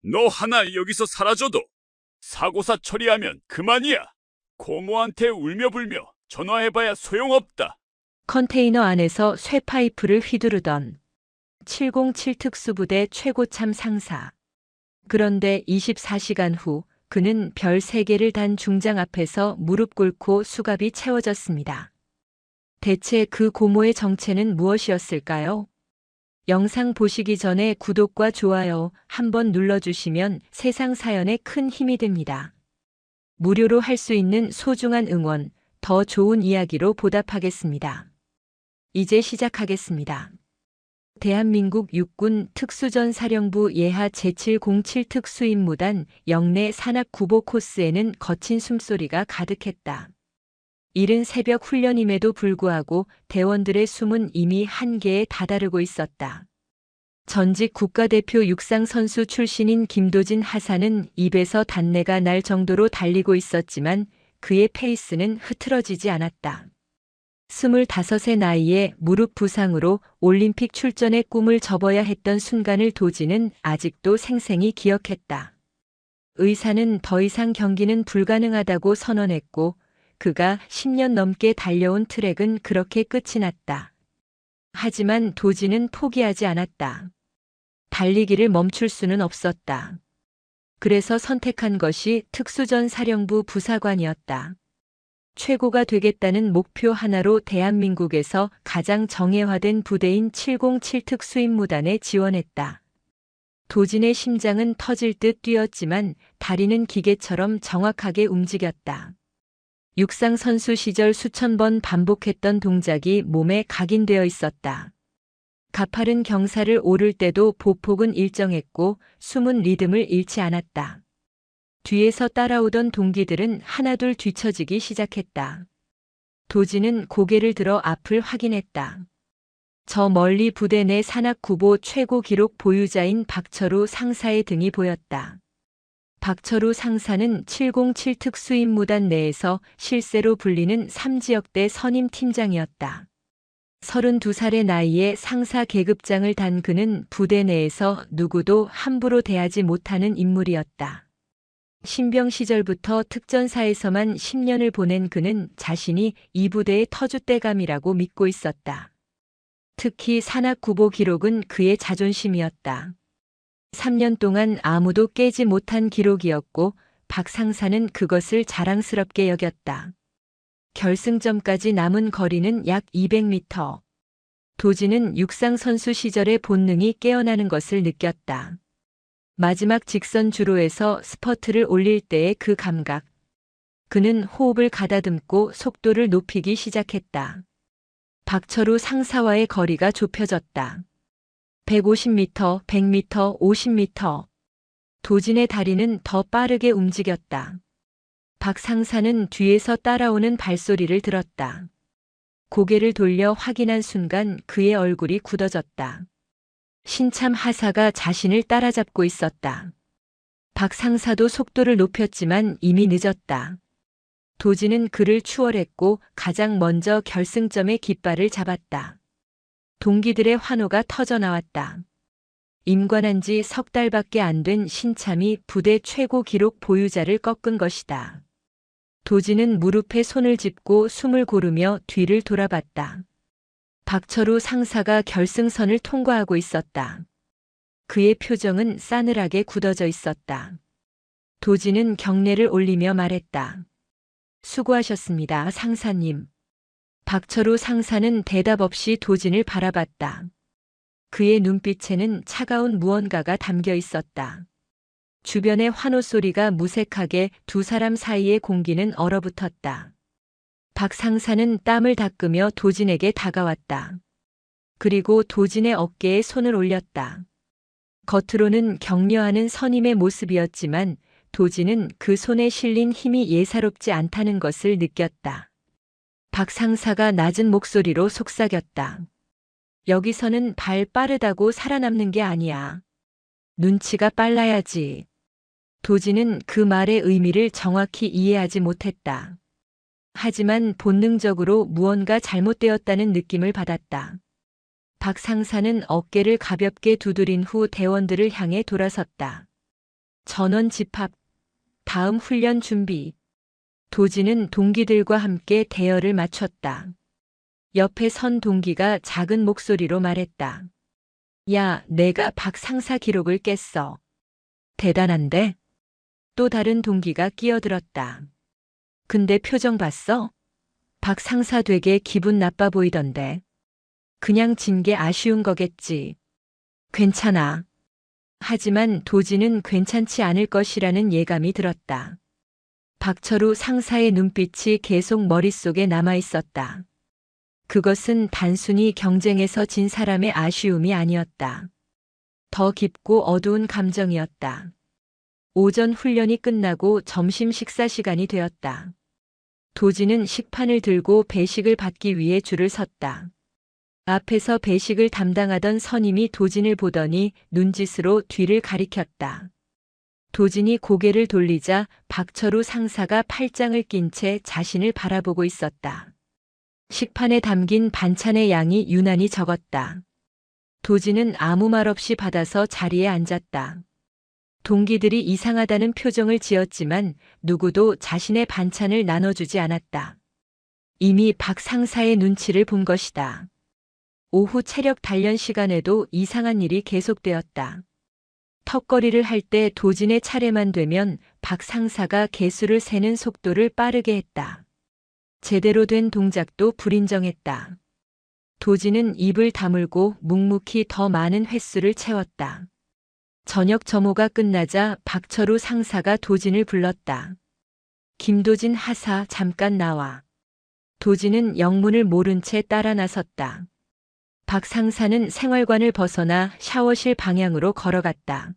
너 하나 여기서 사라져도 사고사 처리하면 그만이야. 고모한테 울며불며 전화해봐야 소용없다. 컨테이너 안에서 쇠파이프를 휘두르던 707 특수부대 최고참 상사. 그런데 24시간 후 그는 별 3개를 단 중장 앞에서 무릎 꿇고 수갑이 채워졌습니다. 대체 그 고모의 정체는 무엇이었을까요? 영상 보시기 전에 구독과 좋아요 한번 눌러주시면 세상 사연에 큰 힘이 됩니다. 무료로 할 수 있는 소중한 응원, 더 좋은 이야기로 보답하겠습니다. 이제 시작하겠습니다. 대한민국 육군 특수전사령부 예하 제707 특수임무단 영내 산악구보 코스에는 거친 숨소리가 가득했다. 이른 새벽 훈련임에도 불구하고 대원들의 숨은 이미 한계에 다다르고 있었다. 전직 국가대표 육상 선수 출신인 김도진 하사는 입에서 단내가 날 정도로 달리고 있었지만 그의 페이스는 흐트러지지 않았다. 25의 나이에 무릎 부상으로 올림픽 출전의 꿈을 접어야 했던 순간을 도진은 아직도 생생히 기억했다. 의사는 더 이상 경기는 불가능하다고 선언했고 그가 10년 넘게 달려온 트랙은 그렇게 끝이 났다. 하지만 도진은 포기하지 않았다. 달리기를 멈출 수는 없었다. 그래서 선택한 것이 특수전사령부 부사관이었다. 최고가 되겠다는 목표 하나로 대한민국에서 가장 정예화된 부대인 707 특수임무단에 지원했다. 도진의 심장은 터질 듯 뛰었지만 다리는 기계처럼 정확하게 움직였다. 육상 선수 시절 수천 번 반복했던 동작이 몸에 각인되어 있었다. 가파른 경사를 오를 때도 보폭은 일정했고 숨은 리듬을 잃지 않았다. 뒤에서 따라오던 동기들은 하나둘 뒤처지기 시작했다. 도진은 고개를 들어 앞을 확인했다. 저 멀리 부대 내 산악구보 최고 기록 보유자인 박철우 상사의 등이 보였다. 박철우 상사는 707 특수임무단 내에서 실세로 불리는 3지역대 선임 팀장이었다. 32살의 나이에 상사 계급장을 단 그는 부대 내에서 누구도 함부로 대하지 못하는 인물이었다. 신병 시절부터 특전사에서만 10년을 보낸 그는 자신이 이 부대의 터줏대감이라고 믿고 있었다. 특히 산악구보 기록은 그의 자존심이었다. 3년 동안 아무도 깨지 못한 기록이었고 박 상사는 그것을 자랑스럽게 여겼다. 결승점까지 남은 거리는 약 200m. 도진은 육상 선수 시절의 본능이 깨어나는 것을 느꼈다. 마지막 직선 주로에서 스퍼트를 올릴 때의 그 감각. 그는 호흡을 가다듬고 속도를 높이기 시작했다. 박철우 상사와의 거리가 좁혀졌다. 150m, 100m, 50m. 도진의 다리는 더 빠르게 움직였다. 박 상사는 뒤에서 따라오는 발소리를 들었다. 고개를 돌려 확인한 순간 그의 얼굴이 굳어졌다. 신참 하사가 자신을 따라잡고 있었다. 박 상사도 속도를 높였지만 이미 늦었다. 도진은 그를 추월했고 가장 먼저 결승점의 깃발을 잡았다. 동기들의 환호가 터져나왔다. 임관한 지 석 달밖에 안 된 신참이 부대 최고 기록 보유자를 꺾은 것이다. 도진은 무릎에 손을 짚고 숨을 고르며 뒤를 돌아봤다. 박철우 상사가 결승선을 통과하고 있었다. 그의 표정은 싸늘하게 굳어져 있었다. 도진은 경례를 올리며 말했다. 수고하셨습니다, 상사님. 박철우 상사는 대답 없이 도진을 바라봤다. 그의 눈빛에는 차가운 무언가가 담겨 있었다. 주변의 환호 소리가 무색하게 두 사람 사이의 공기는 얼어붙었다. 박 상사는 땀을 닦으며 도진에게 다가왔다. 그리고 도진의 어깨에 손을 올렸다. 겉으로는 격려하는 선임의 모습이었지만 도진은 그 손에 실린 힘이 예사롭지 않다는 것을 느꼈다. 박 상사가 낮은 목소리로 속삭였다. 여기서는 발 빠르다고 살아남는 게 아니야. 눈치가 빨라야지. 도진은 그 말의 의미를 정확히 이해하지 못했다. 하지만 본능적으로 무언가 잘못되었다는 느낌을 받았다. 박 상사는 어깨를 가볍게 두드린 후 대원들을 향해 돌아섰다. 전원 집합, 다음 훈련 준비. 도진은 동기들과 함께 대열을 맞췄다. 옆에 선 동기가 작은 목소리로 말했다. 야, 내가 박 상사 기록을 깼어. 대단한데? 또 다른 동기가 끼어들었다. 근데 표정 봤어? 박 상사 되게 기분 나빠 보이던데. 그냥 진 게 아쉬운 거겠지. 괜찮아. 하지만 도진은 괜찮지 않을 것이라는 예감이 들었다. 박철우 상사의 눈빛이 계속 머릿속에 남아 있었다. 그것은 단순히 경쟁에서 진 사람의 아쉬움이 아니었다. 더 깊고 어두운 감정이었다. 오전 훈련이 끝나고 점심 식사 시간이 되었다. 도진은 식판을 들고 배식을 받기 위해 줄을 섰다. 앞에서 배식을 담당하던 선임이 도진을 보더니 눈짓으로 뒤를 가리켰다. 도진이 고개를 돌리자 박철우 상사가 팔짱을 낀 채 자신을 바라보고 있었다. 식판에 담긴 반찬의 양이 유난히 적었다. 도진은 아무 말 없이 받아서 자리에 앉았다. 동기들이 이상하다는 표정을 지었지만 누구도 자신의 반찬을 나눠주지 않았다. 이미 박 상사의 눈치를 본 것이다. 오후 체력 단련 시간에도 이상한 일이 계속되었다. 턱걸이를 할 때 도진의 차례만 되면 박 상사가 개수를 세는 속도를 빠르게 했다. 제대로 된 동작도 불인정했다. 도진은 입을 다물고 묵묵히 더 많은 횟수를 채웠다. 저녁 점호가 끝나자 박철우 상사가 도진을 불렀다. 김도진 하사 잠깐 나와. 도진은 영문을 모른 채 따라 나섰다. 박 상사는 생활관을 벗어나 샤워실 방향으로 걸어갔다.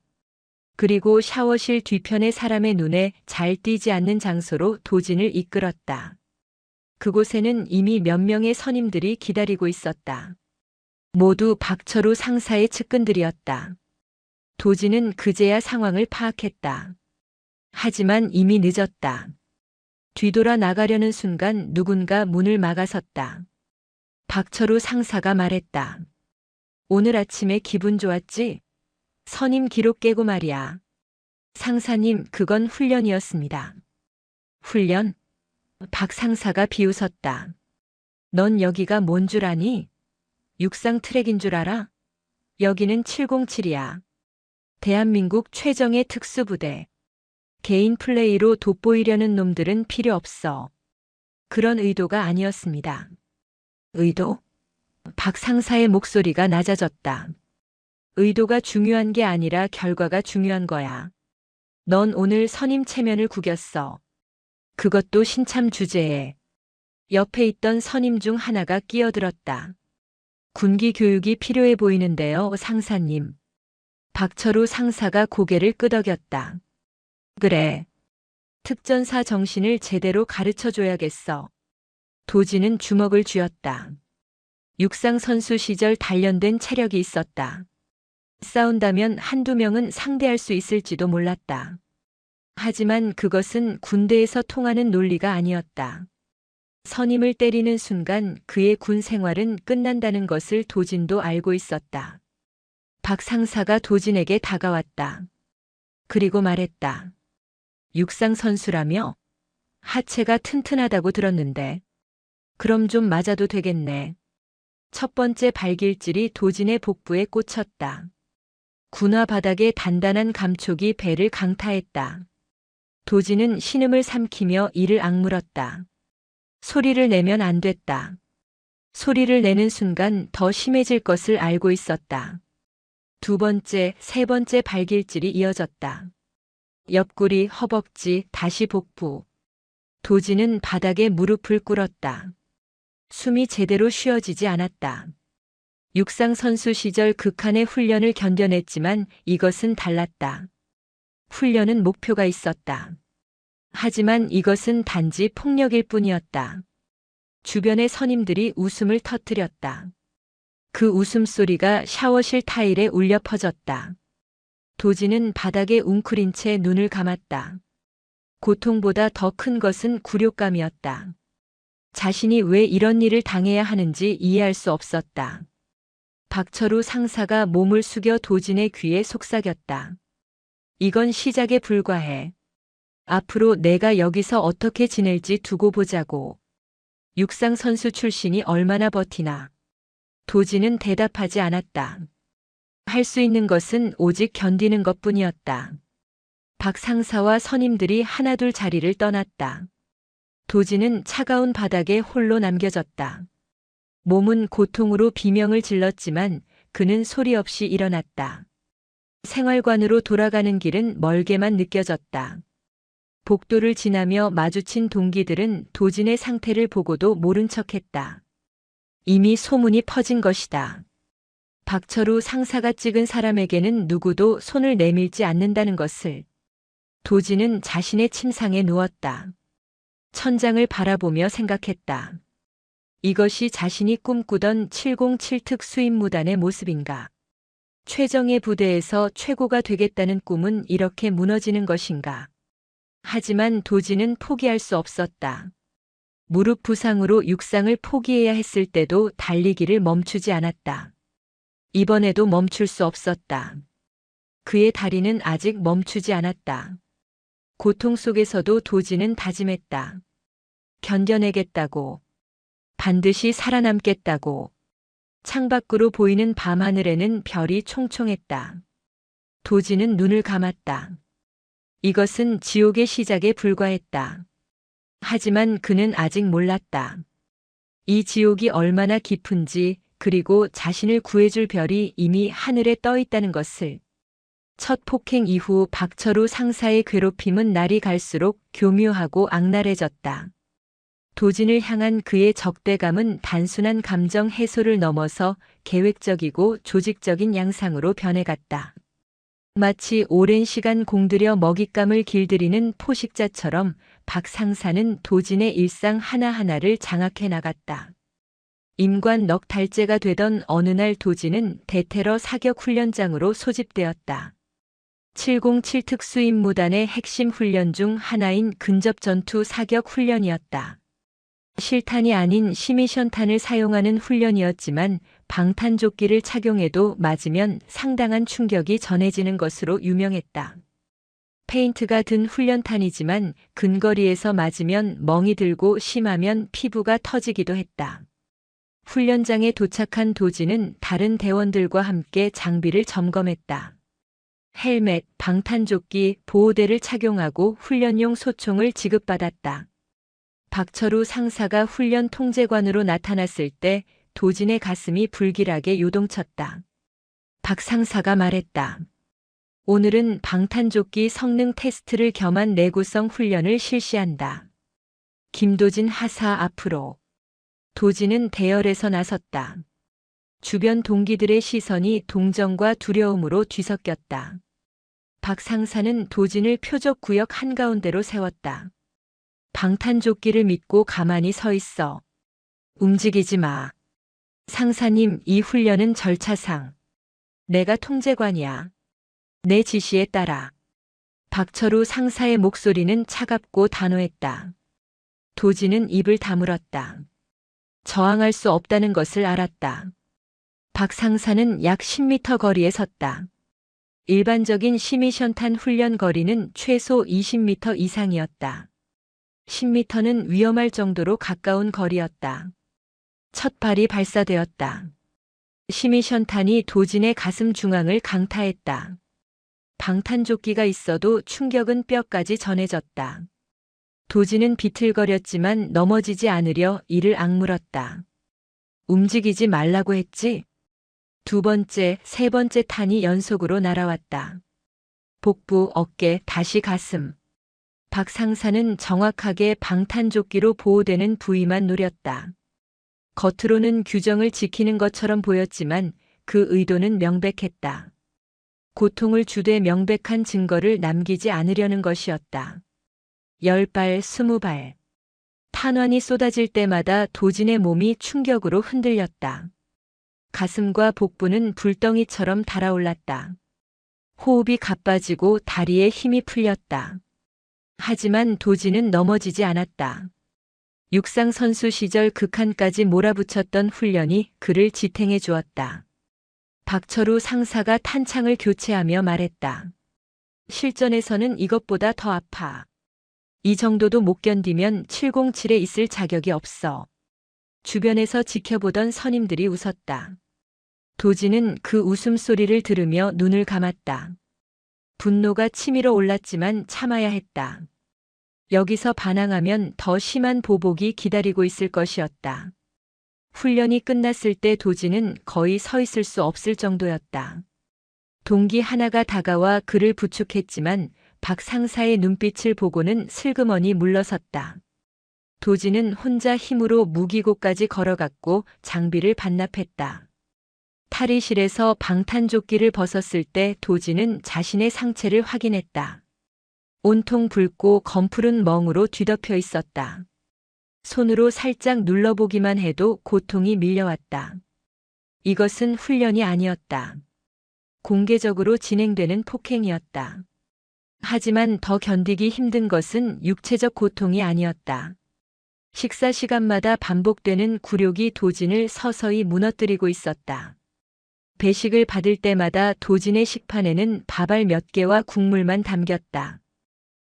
그리고 샤워실 뒤편의 사람의 눈에 잘 띄지 않는 장소로 도진을 이끌었다. 그곳에는 이미 몇 명의 선임들이 기다리고 있었다. 모두 박철우 상사의 측근들이었다. 도진은 그제야 상황을 파악했다. 하지만 이미 늦었다. 뒤돌아 나가려는 순간 누군가 문을 막아섰다. 박철우 상사가 말했다. 오늘 아침에 기분 좋았지? 선임 기록 깨고 말이야. 상사님, 그건 훈련이었습니다. 훈련? 박 상사가 비웃었다. 넌 여기가 뭔 줄 아니? 육상 트랙인 줄 알아? 여기는 707이야. 대한민국 최정예 특수부대. 개인 플레이로 돋보이려는 놈들은 필요 없어. 그런 의도가 아니었습니다. 의도? 박 상사의 목소리가 낮아졌다. 의도가 중요한 게 아니라 결과가 중요한 거야. 넌 오늘 선임 체면을 구겼어. 그것도 신참 주제에. 옆에 있던 선임 중 하나가 끼어들었다. 군기 교육이 필요해 보이는데요, 상사님. 박철우 상사가 고개를 끄덕였다. 그래. 특전사 정신을 제대로 가르쳐줘야겠어. 도진은 주먹을 쥐었다. 육상 선수 시절 단련된 체력이 있었다. 싸운다면 한두 명은 상대할 수 있을지도 몰랐다. 하지만 그것은 군대에서 통하는 논리가 아니었다. 선임을 때리는 순간 그의 군 생활은 끝난다는 것을 도진도 알고 있었다. 박 상사가 도진에게 다가왔다. 그리고 말했다. 육상 선수라며? 하체가 튼튼하다고 들었는데. 그럼 좀 맞아도 되겠네. 첫 번째 발길질이 도진의 복부에 꽂혔다. 군화 바닥의 단단한 감촉이 배를 강타했다. 도진은 신음을 삼키며 이를 악물었다. 소리를 내면 안 됐다. 소리를 내는 순간 더 심해질 것을 알고 있었다. 두 번째, 세 번째 발길질이 이어졌다. 옆구리, 허벅지, 다시 복부. 도진은 바닥에 무릎을 꿇었다. 숨이 제대로 쉬어지지 않았다. 육상 선수 시절 극한의 훈련을 견뎌냈지만 이것은 달랐다. 훈련은 목표가 있었다. 하지만 이것은 단지 폭력일 뿐이었다. 주변의 선임들이 웃음을 터뜨렸다. 그 웃음소리가 샤워실 타일에 울려 퍼졌다. 도진은 바닥에 웅크린 채 눈을 감았다. 고통보다 더 큰 것은 굴욕감이었다. 자신이 왜 이런 일을 당해야 하는지 이해할 수 없었다. 박철우 상사가 몸을 숙여 도진의 귀에 속삭였다. 이건 시작에 불과해. 앞으로 내가 여기서 어떻게 지낼지 두고 보자고. 육상 선수 출신이 얼마나 버티나. 도진은 대답하지 않았다. 할 수 있는 것은 오직 견디는 것뿐이었다. 박 상사와 선임들이 하나둘 자리를 떠났다. 도진은 차가운 바닥에 홀로 남겨졌다. 몸은 고통으로 비명을 질렀지만 그는 소리 없이 일어났다. 생활관으로 돌아가는 길은 멀게만 느껴졌다. 복도를 지나며 마주친 동기들은 도진의 상태를 보고도 모른 척했다. 이미 소문이 퍼진 것이다. 박철우 상사가 찍은 사람에게는 누구도 손을 내밀지 않는다는 것을. 도진은 자신의 침상에 누웠다. 천장을 바라보며 생각했다. 이것이 자신이 꿈꾸던 707 특수임무단의 모습인가? 최정예 부대에서 최고가 되겠다는 꿈은 이렇게 무너지는 것인가? 하지만 도진은 포기할 수 없었다. 무릎 부상으로 육상을 포기해야 했을 때도 달리기를 멈추지 않았다. 이번에도 멈출 수 없었다. 그의 다리는 아직 멈추지 않았다. 고통 속에서도 도진은 다짐했다. 견뎌내겠다고. 반드시 살아남겠다고. 창밖으로 보이는 밤하늘에는 별이 총총했다. 도진은 눈을 감았다. 이것은 지옥의 시작에 불과했다. 하지만 그는 아직 몰랐다. 이 지옥이 얼마나 깊은지, 그리고 자신을 구해줄 별이 이미 하늘에 떠 있다는 것을. 첫 폭행 이후 박철우 상사의 괴롭힘은 날이 갈수록 교묘하고 악랄해졌다. 도진을 향한 그의 적대감은 단순한 감정 해소를 넘어서 계획적이고 조직적인 양상으로 변해갔다. 마치 오랜 시간 공들여 먹잇감을 길들이는 포식자처럼 박 상사는 도진의 일상 하나하나를 장악해 나갔다. 임관 넉 달째가 되던 어느 날 도진은 대테러 사격 훈련장으로 소집되었다. 707 특수임무단의 핵심 훈련 중 하나인 근접 전투 사격 훈련이었다. 실탄이 아닌 시미션탄을 사용하는 훈련이었지만 방탄조끼를 착용해도 맞으면 상당한 충격이 전해지는 것으로 유명했다. 페인트가 든 훈련탄이지만 근거리에서 맞으면 멍이 들고 심하면 피부가 터지기도 했다. 훈련장에 도착한 도진은 다른 대원들과 함께 장비를 점검했다. 헬멧, 방탄조끼, 보호대를 착용하고 훈련용 소총을 지급받았다. 박철우 상사가 훈련 통제관으로 나타났을 때 도진의 가슴이 불길하게 요동쳤다. 박 상사가 말했다. 오늘은 방탄조끼 성능 테스트를 겸한 내구성 훈련을 실시한다. 김도진 하사 앞으로. 도진은 대열에서 나섰다. 주변 동기들의 시선이 동정과 두려움으로 뒤섞였다. 박 상사는 도진을 표적 구역 한가운데로 세웠다. 방탄조끼를 믿고 가만히 서 있어. 움직이지 마. 상사님, 이 훈련은 절차상. 내가 통제관이야. 내 지시에 따라. 박철우 상사의 목소리는 차갑고 단호했다. 도진은 입을 다물었다. 저항할 수 없다는 것을 알았다. 박 상사는 약 10m 거리에 섰다. 일반적인 시미션탄 훈련 거리는 최소 20m 이상이었다. 10m는 위험할 정도로 가까운 거리였다. 첫 발이 발사되었다. 시미션탄이 도진의 가슴 중앙을 강타했다. 방탄조끼가 있어도 충격은 뼈까지 전해졌다. 도진은 비틀거렸지만 넘어지지 않으려 이를 악물었다. 움직이지 말라고 했지? 두 번째, 세 번째 탄이 연속으로 날아왔다. 복부, 어깨, 다시 가슴. 박 상사는 정확하게 방탄조끼로 보호되는 부위만 노렸다. 겉으로는 규정을 지키는 것처럼 보였지만 그 의도는 명백했다. 고통을 주되 명백한 증거를 남기지 않으려는 것이었다. 10발, 20발. 탄환이 쏟아질 때마다 도진의 몸이 충격으로 흔들렸다. 가슴과 복부는 불덩이처럼 달아올랐다. 호흡이 가빠지고 다리에 힘이 풀렸다. 하지만 도진은 넘어지지 않았다. 육상 선수 시절 극한까지 몰아붙였던 훈련이 그를 지탱해 주었다. 박철우 상사가 탄창을 교체하며 말했다. 실전에서는 이것보다 더 아파. 이 정도도 못 견디면 707에 있을 자격이 없어. 주변에서 지켜보던 선임들이 웃었다. 도지는 그 웃음소리를 들으며 눈을 감았다. 분노가 치밀어 올랐지만 참아야 했다. 여기서 반항하면 더 심한 보복이 기다리고 있을 것이었다. 훈련이 끝났을 때 도지는 거의 서 있을 수 없을 정도였다. 동기 하나가 다가와 그를 부축했지만 박 상사의 눈빛을 보고는 슬그머니 물러섰다. 도지는 혼자 힘으로 무기고까지 걸어갔고 장비를 반납했다. 탈의실에서 방탄조끼를 벗었을 때 도지는 자신의 상체를 확인했다. 온통 붉고 검푸른 멍으로 뒤덮여 있었다. 손으로 살짝 눌러보기만 해도 고통이 밀려왔다. 이것은 훈련이 아니었다. 공개적으로 진행되는 폭행이었다. 하지만 더 견디기 힘든 것은 육체적 고통이 아니었다. 식사 시간마다 반복되는 굴욕이 도진을 서서히 무너뜨리고 있었다. 배식을 받을 때마다 도진의 식판에는 밥알 몇 개와 국물만 담겼다.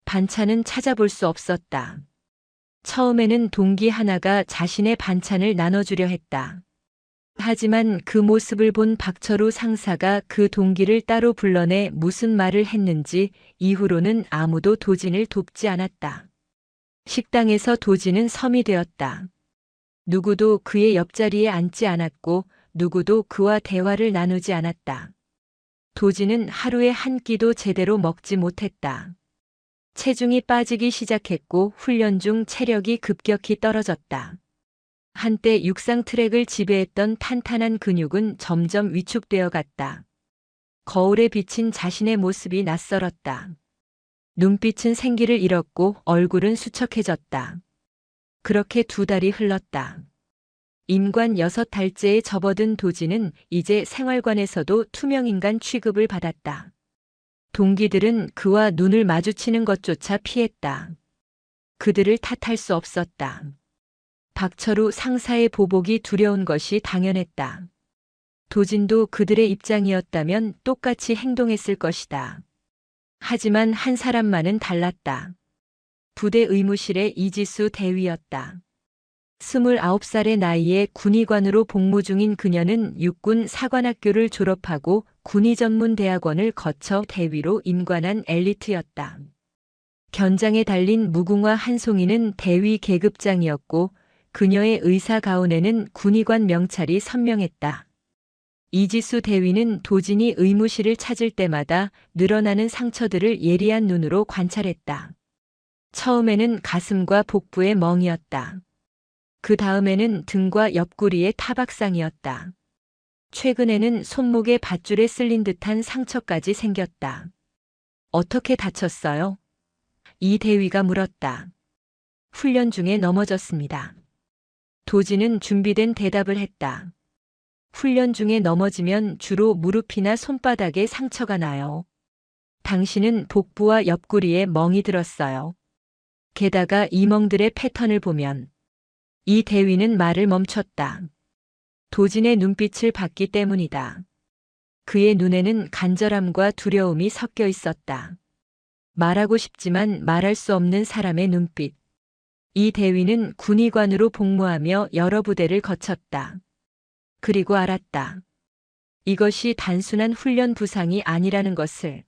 반찬은 찾아볼 수 없었다. 처음에는 동기 하나가 자신의 반찬을 나눠주려 했다. 하지만 그 모습을 본 박철우 상사가 그 동기를 따로 불러내 무슨 말을 했는지 이후로는 아무도 도진을 돕지 않았다. 식당에서 도진은 섬이 되었다. 누구도 그의 옆자리에 앉지 않았고 누구도 그와 대화를 나누지 않았다. 도진은 하루에 한 끼도 제대로 먹지 못했다. 체중이 빠지기 시작했고 훈련 중 체력이 급격히 떨어졌다. 한때 육상 트랙을 지배했던 탄탄한 근육은 점점 위축되어 갔다. 거울에 비친 자신의 모습이 낯설었다. 눈빛은 생기를 잃었고 얼굴은 수척해졌다. 그렇게 2달이 흘렀다. 임관 6달째에 접어든 도지는 이제 생활관에서도 투명인간 취급을 받았다. 동기들은 그와 눈을 마주치는 것조차 피했다. 그들을 탓할 수 없었다. 박철우 상사의 보복이 두려운 것이 당연했다. 도진도 그들의 입장이었다면 똑같이 행동했을 것이다. 하지만 한 사람만은 달랐다. 부대 의무실의 이지수 대위였다. 29살의 나이에 군의관으로 복무 중인 그녀는 육군 사관학교를 졸업하고 군의전문대학원을 거쳐 대위로 임관한 엘리트였다. 견장에 달린 무궁화 한 송이는 대위 계급장이었고 그녀의 의사 가운에는 군의관 명찰이 선명했다. 이지수 대위는 도진이 의무실을 찾을 때마다 늘어나는 상처들을 예리한 눈으로 관찰했다. 처음에는 가슴과 복부의 멍이었다. 그 다음에는 등과 옆구리의 타박상이었다. 최근에는 손목에 밧줄에 쓸린 듯한 상처까지 생겼다. 어떻게 다쳤어요? 이 대위가 물었다. 훈련 중에 넘어졌습니다. 도진은 준비된 대답을 했다. 훈련 중에 넘어지면 주로 무릎이나 손바닥에 상처가 나요. 당신은 복부와 옆구리에 멍이 들었어요. 게다가 이 멍들의 패턴을 보면 이 대위는 말을 멈췄다. 도진의 눈빛을 봤기 때문이다. 그의 눈에는 간절함과 두려움이 섞여 있었다. 말하고 싶지만 말할 수 없는 사람의 눈빛. 이 대위는 군의관으로 복무하며 여러 부대를 거쳤다. 그리고 알았다. 이것이 단순한 훈련 부상이 아니라는 것을.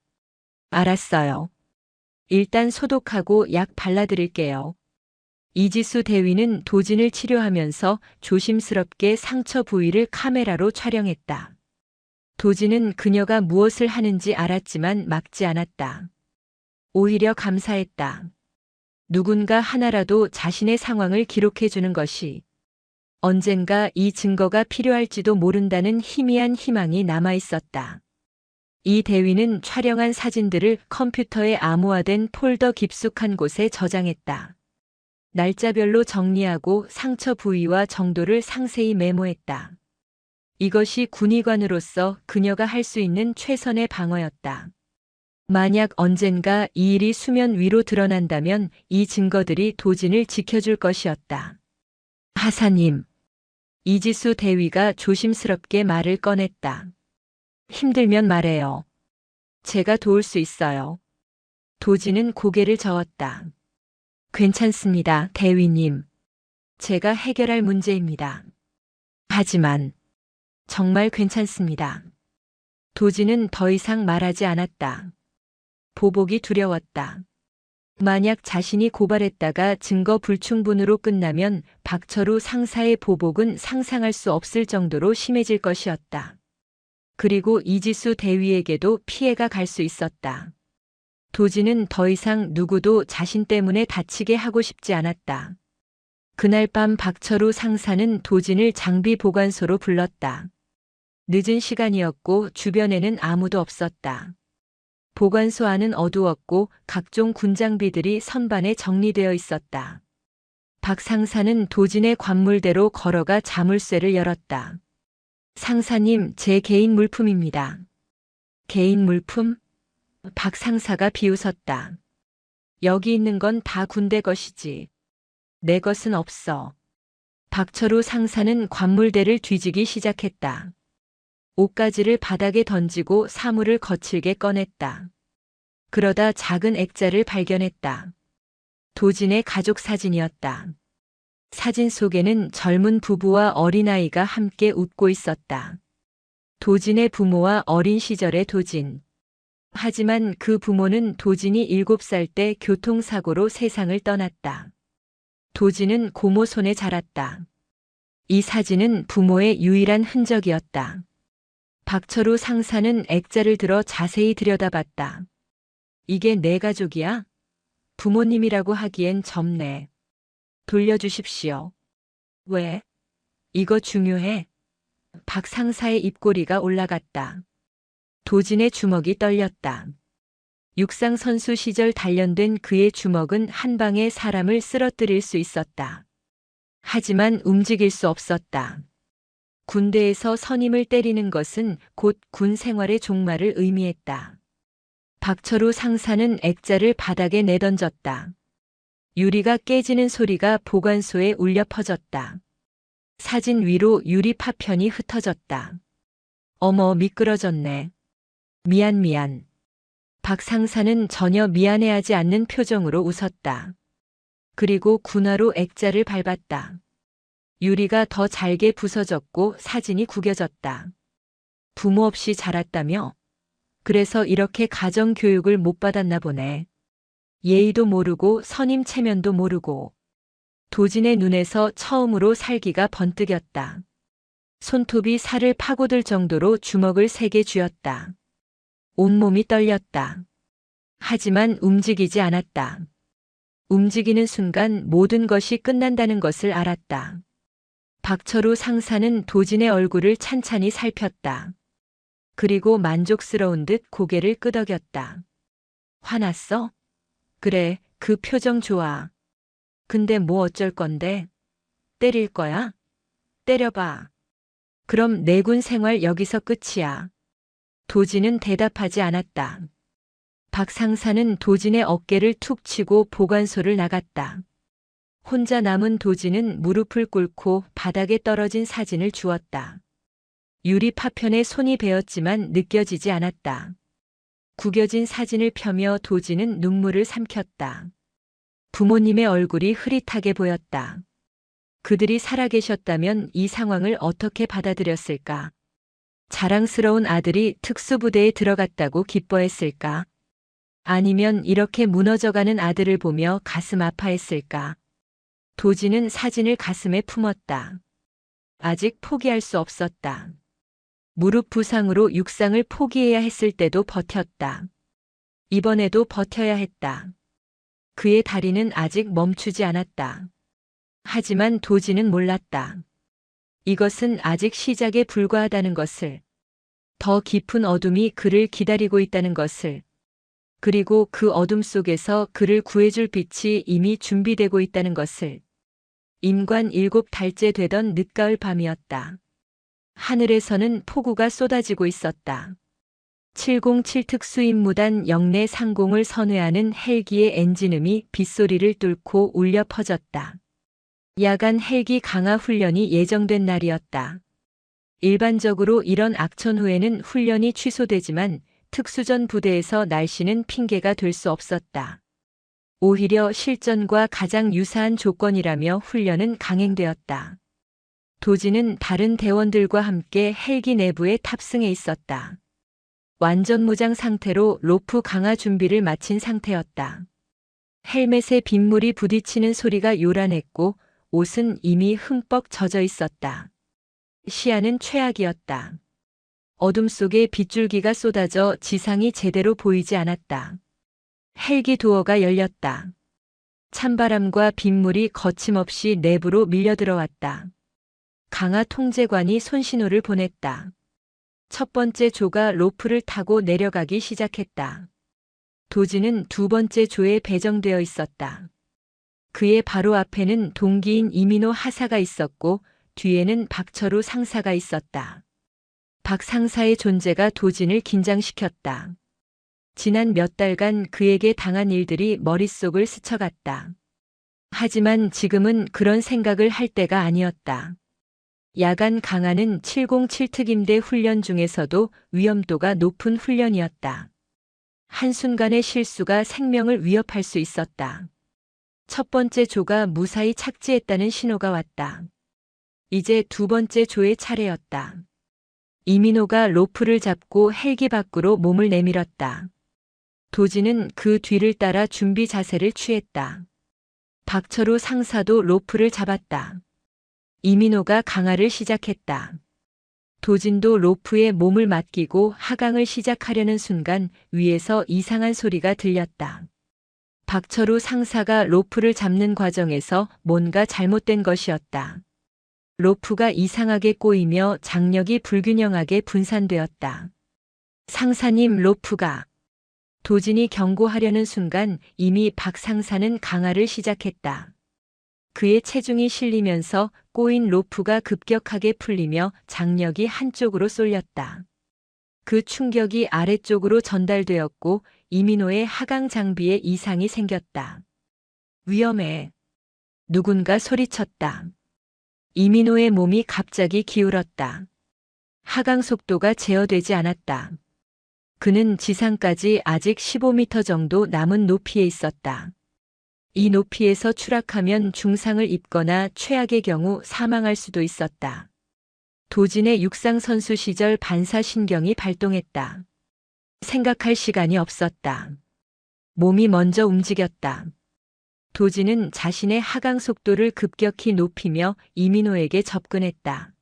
알았어요. 일단 소독하고 약 발라드릴게요. 이지수 대위는 도진을 치료하면서 조심스럽게 상처 부위를 카메라로 촬영했다. 도진은 그녀가 무엇을 하는지 알았지만 막지 않았다. 오히려 감사했다. 누군가 하나라도 자신의 상황을 기록해주는 것이 언젠가 이 증거가 필요할지도 모른다는 희미한 희망이 남아있었다. 이 대위는 촬영한 사진들을 컴퓨터에 암호화된 폴더 깊숙한 곳에 저장했다. 날짜별로 정리하고 상처 부위와 정도를 상세히 메모했다. 이것이 군의관으로서 그녀가 할 수 있는 최선의 방어였다. 만약 언젠가 이 일이 수면 위로 드러난다면 이 증거들이 도진을 지켜줄 것이었다. 하사님. 이지수 대위가 조심스럽게 말을 꺼냈다. 힘들면 말해요. 제가 도울 수 있어요. 도진은 고개를 저었다. 괜찮습니다, 대위님. 제가 해결할 문제입니다. 하지만 정말 괜찮습니다. 도진은 더 이상 말하지 않았다. 보복이 두려웠다. 만약 자신이 고발했다가 증거 불충분으로 끝나면 박철우 상사의 보복은 상상할 수 없을 정도로 심해질 것이었다. 그리고 이지수 대위에게도 피해가 갈 수 있었다. 도진은 더 이상 누구도 자신 때문에 다치게 하고 싶지 않았다. 그날 밤 박철우 상사는 도진을 장비 보관소로 불렀다. 늦은 시간이었고 주변에는 아무도 없었다. 보관소 안은 어두웠고 각종 군장비들이 선반에 정리되어 있었다. 박 상사는 도진의 관물대로 걸어가 자물쇠를 열었다. 상사님, 제 개인 물품입니다. 개인 물품? 박 상사가 비웃었다. 여기 있는 건 다 군대 것이지. 내 것은 없어. 박철우 상사는 관물대를 뒤지기 시작했다. 옷가지를 바닥에 던지고 사물을 거칠게 꺼냈다. 그러다 작은 액자를 발견했다. 도진의 가족 사진이었다. 사진 속에는 젊은 부부와 어린아이가 함께 웃고 있었다. 도진의 부모와 어린 시절의 도진. 하지만 그 부모는 도진이 7살 때 교통사고로 세상을 떠났다. 도진은 고모 손에 자랐다. 이 사진은 부모의 유일한 흔적이었다. 박철우 상사는 액자를 들어 자세히 들여다봤다. 이게 내 가족이야? 부모님이라고 하기엔 젊네. 돌려주십시오. 왜? 이거 중요해. 박 상사의 입꼬리가 올라갔다. 도진의 주먹이 떨렸다. 육상 선수 시절 단련된 그의 주먹은 한 방에 사람을 쓰러뜨릴 수 있었다. 하지만 움직일 수 없었다. 군대에서 선임을 때리는 것은 곧 군 생활의 종말을 의미했다. 박철우 상사는 액자를 바닥에 내던졌다. 유리가 깨지는 소리가 보관소에 울려 퍼졌다. 사진 위로 유리 파편이 흩어졌다. 어머, 미끄러졌네. 미안. 박 상사는 전혀 미안해하지 않는 표정으로 웃었다. 그리고 군화로 액자를 밟았다. 유리가 더 잘게 부서졌고 사진이 구겨졌다. 부모 없이 자랐다며? 그래서 이렇게 가정 교육을 못 받았나 보네. 예의도 모르고 선임 체면도 모르고. 도진의 눈에서 처음으로 살기가 번뜩였다. 손톱이 살을 파고들 정도로 주먹을 세게 쥐었다. 온몸이 떨렸다. 하지만 움직이지 않았다. 움직이는 순간 모든 것이 끝난다는 것을 알았다. 박철우 상사는 도진의 얼굴을 찬찬히 살폈다. 그리고 만족스러운 듯 고개를 끄덕였다. 화났어? 그래, 그 표정 좋아. 근데 뭐 어쩔 건데? 때릴 거야? 때려봐. 그럼 내군 생활 여기서 끝이야. 도진은 대답하지 않았다. 박 상사는 도진의 어깨를 툭 치고 보관소를 나갔다. 혼자 남은 도진은 무릎을 꿇고 바닥에 떨어진 사진을 주웠다. 유리 파편에 손이 베었지만 느껴지지 않았다. 구겨진 사진을 펴며 도진은 눈물을 삼켰다. 부모님의 얼굴이 흐릿하게 보였다. 그들이 살아계셨다면 이 상황을 어떻게 받아들였을까? 자랑스러운 아들이 특수부대에 들어갔다고 기뻐했을까? 아니면 이렇게 무너져가는 아들을 보며 가슴 아파했을까? 도진은 사진을 가슴에 품었다. 아직 포기할 수 없었다. 무릎 부상으로 육상을 포기해야 했을 때도 버텼다. 이번에도 버텨야 했다. 그의 다리는 아직 멈추지 않았다. 하지만 도진은 몰랐다. 이것은 아직 시작에 불과하다는 것을, 더 깊은 어둠이 그를 기다리고 있다는 것을, 그리고 그 어둠 속에서 그를 구해줄 빛이 이미 준비되고 있다는 것을. 임관 7달째 되던 늦가을 밤이었다. 하늘에서는 폭우가 쏟아지고 있었다. 707 특수임무단 영내 상공을 선회하는 헬기의 엔진음이 빗소리를 뚫고 울려 퍼졌다. 야간 헬기 강화 훈련이 예정된 날이었다. 일반적으로 이런 악천 후에는 훈련이 취소되지만 특수전 부대에서 날씨는 핑계가 될 수 없었다. 오히려 실전과 가장 유사한 조건이라며 훈련은 강행되었다. 도지는 다른 대원들과 함께 헬기 내부에 탑승해 있었다. 완전 무장 상태로 로프 강화 준비를 마친 상태였다. 헬멧에 빗물이 부딪히는 소리가 요란했고 옷은 이미 흠뻑 젖어 있었다. 시야는 최악이었다. 어둠 속에 빗줄기가 쏟아져 지상이 제대로 보이지 않았다. 헬기 도어가 열렸다. 찬바람과 빗물이 거침없이 내부로 밀려들어왔다. 강화 통제관이 손신호를 보냈다. 첫 번째 조가 로프를 타고 내려가기 시작했다. 도지는 두 번째 조에 배정되어 있었다. 그의 바로 앞에는 동기인 이민호 하사가 있었고 뒤에는 박철우 상사가 있었다. 박 상사의 존재가 도진을 긴장시켰다. 지난 몇 달간 그에게 당한 일들이 머릿속을 스쳐갔다. 하지만 지금은 그런 생각을 할 때가 아니었다. 야간 강화는 707특임대 훈련 중에서도 위험도가 높은 훈련이었다. 한순간의 실수가 생명을 위협할 수 있었다. 첫 번째 조가 무사히 착지했다는 신호가 왔다. 이제 두 번째 조의 차례였다. 이민호가 로프를 잡고 헬기 밖으로 몸을 내밀었다. 도지는 그 뒤를 따라 준비 자세를 취했다. 박철우 상사도 로프를 잡았다. 이민호가 강화를 시작했다. 도진도 로프에 몸을 맡기고 하강을 시작하려는 순간 위에서 이상한 소리가 들렸다. 박철우 상사가 로프를 잡는 과정에서 뭔가 잘못된 것이었다. 로프가 이상하게 꼬이며 장력이 불균형하게 분산되었다. 상사님, 로프가. 도진이 경고하려는 순간 이미 박 상사는 강화를 시작했다. 그의 체중이 실리면서 꼬인 로프가 급격하게 풀리며 장력이 한쪽으로 쏠렸다. 그 충격이 아래쪽으로 전달되었고 이민호의 하강 장비에 이상이 생겼다. 위험해. 누군가 소리쳤다. 이민호의 몸이 갑자기 기울었다. 하강 속도가 제어되지 않았다. 그는 지상까지 아직 15m 정도 남은 높이에 있었다. 이 높이에서 추락하면 중상을 입거나 최악의 경우 사망할 수도 있었다. 도진의 육상 선수 시절 반사신경이 발동했다. 생각할 시간이 없었다. 몸이 먼저 움직였다. 도진은 자신의 하강 속도를 급격히 높이며 이민호에게 접근했다.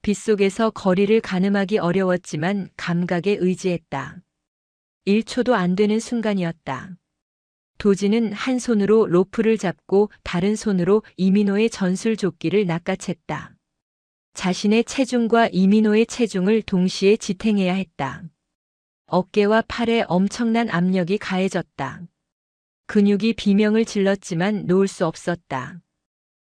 빗속에서 거리를 가늠하기 어려웠지만 감각에 의지했다. 1초도 안 되는 순간이었다. 도진은 한 손으로 로프를 잡고 다른 손으로 이민호의 전술조끼를 낚아챘다. 자신의 체중과 이민호의 체중을 동시에 지탱해야 했다. 어깨와 팔에 엄청난 압력이 가해졌다. 근육이 비명을 질렀지만 놓을 수 없었다.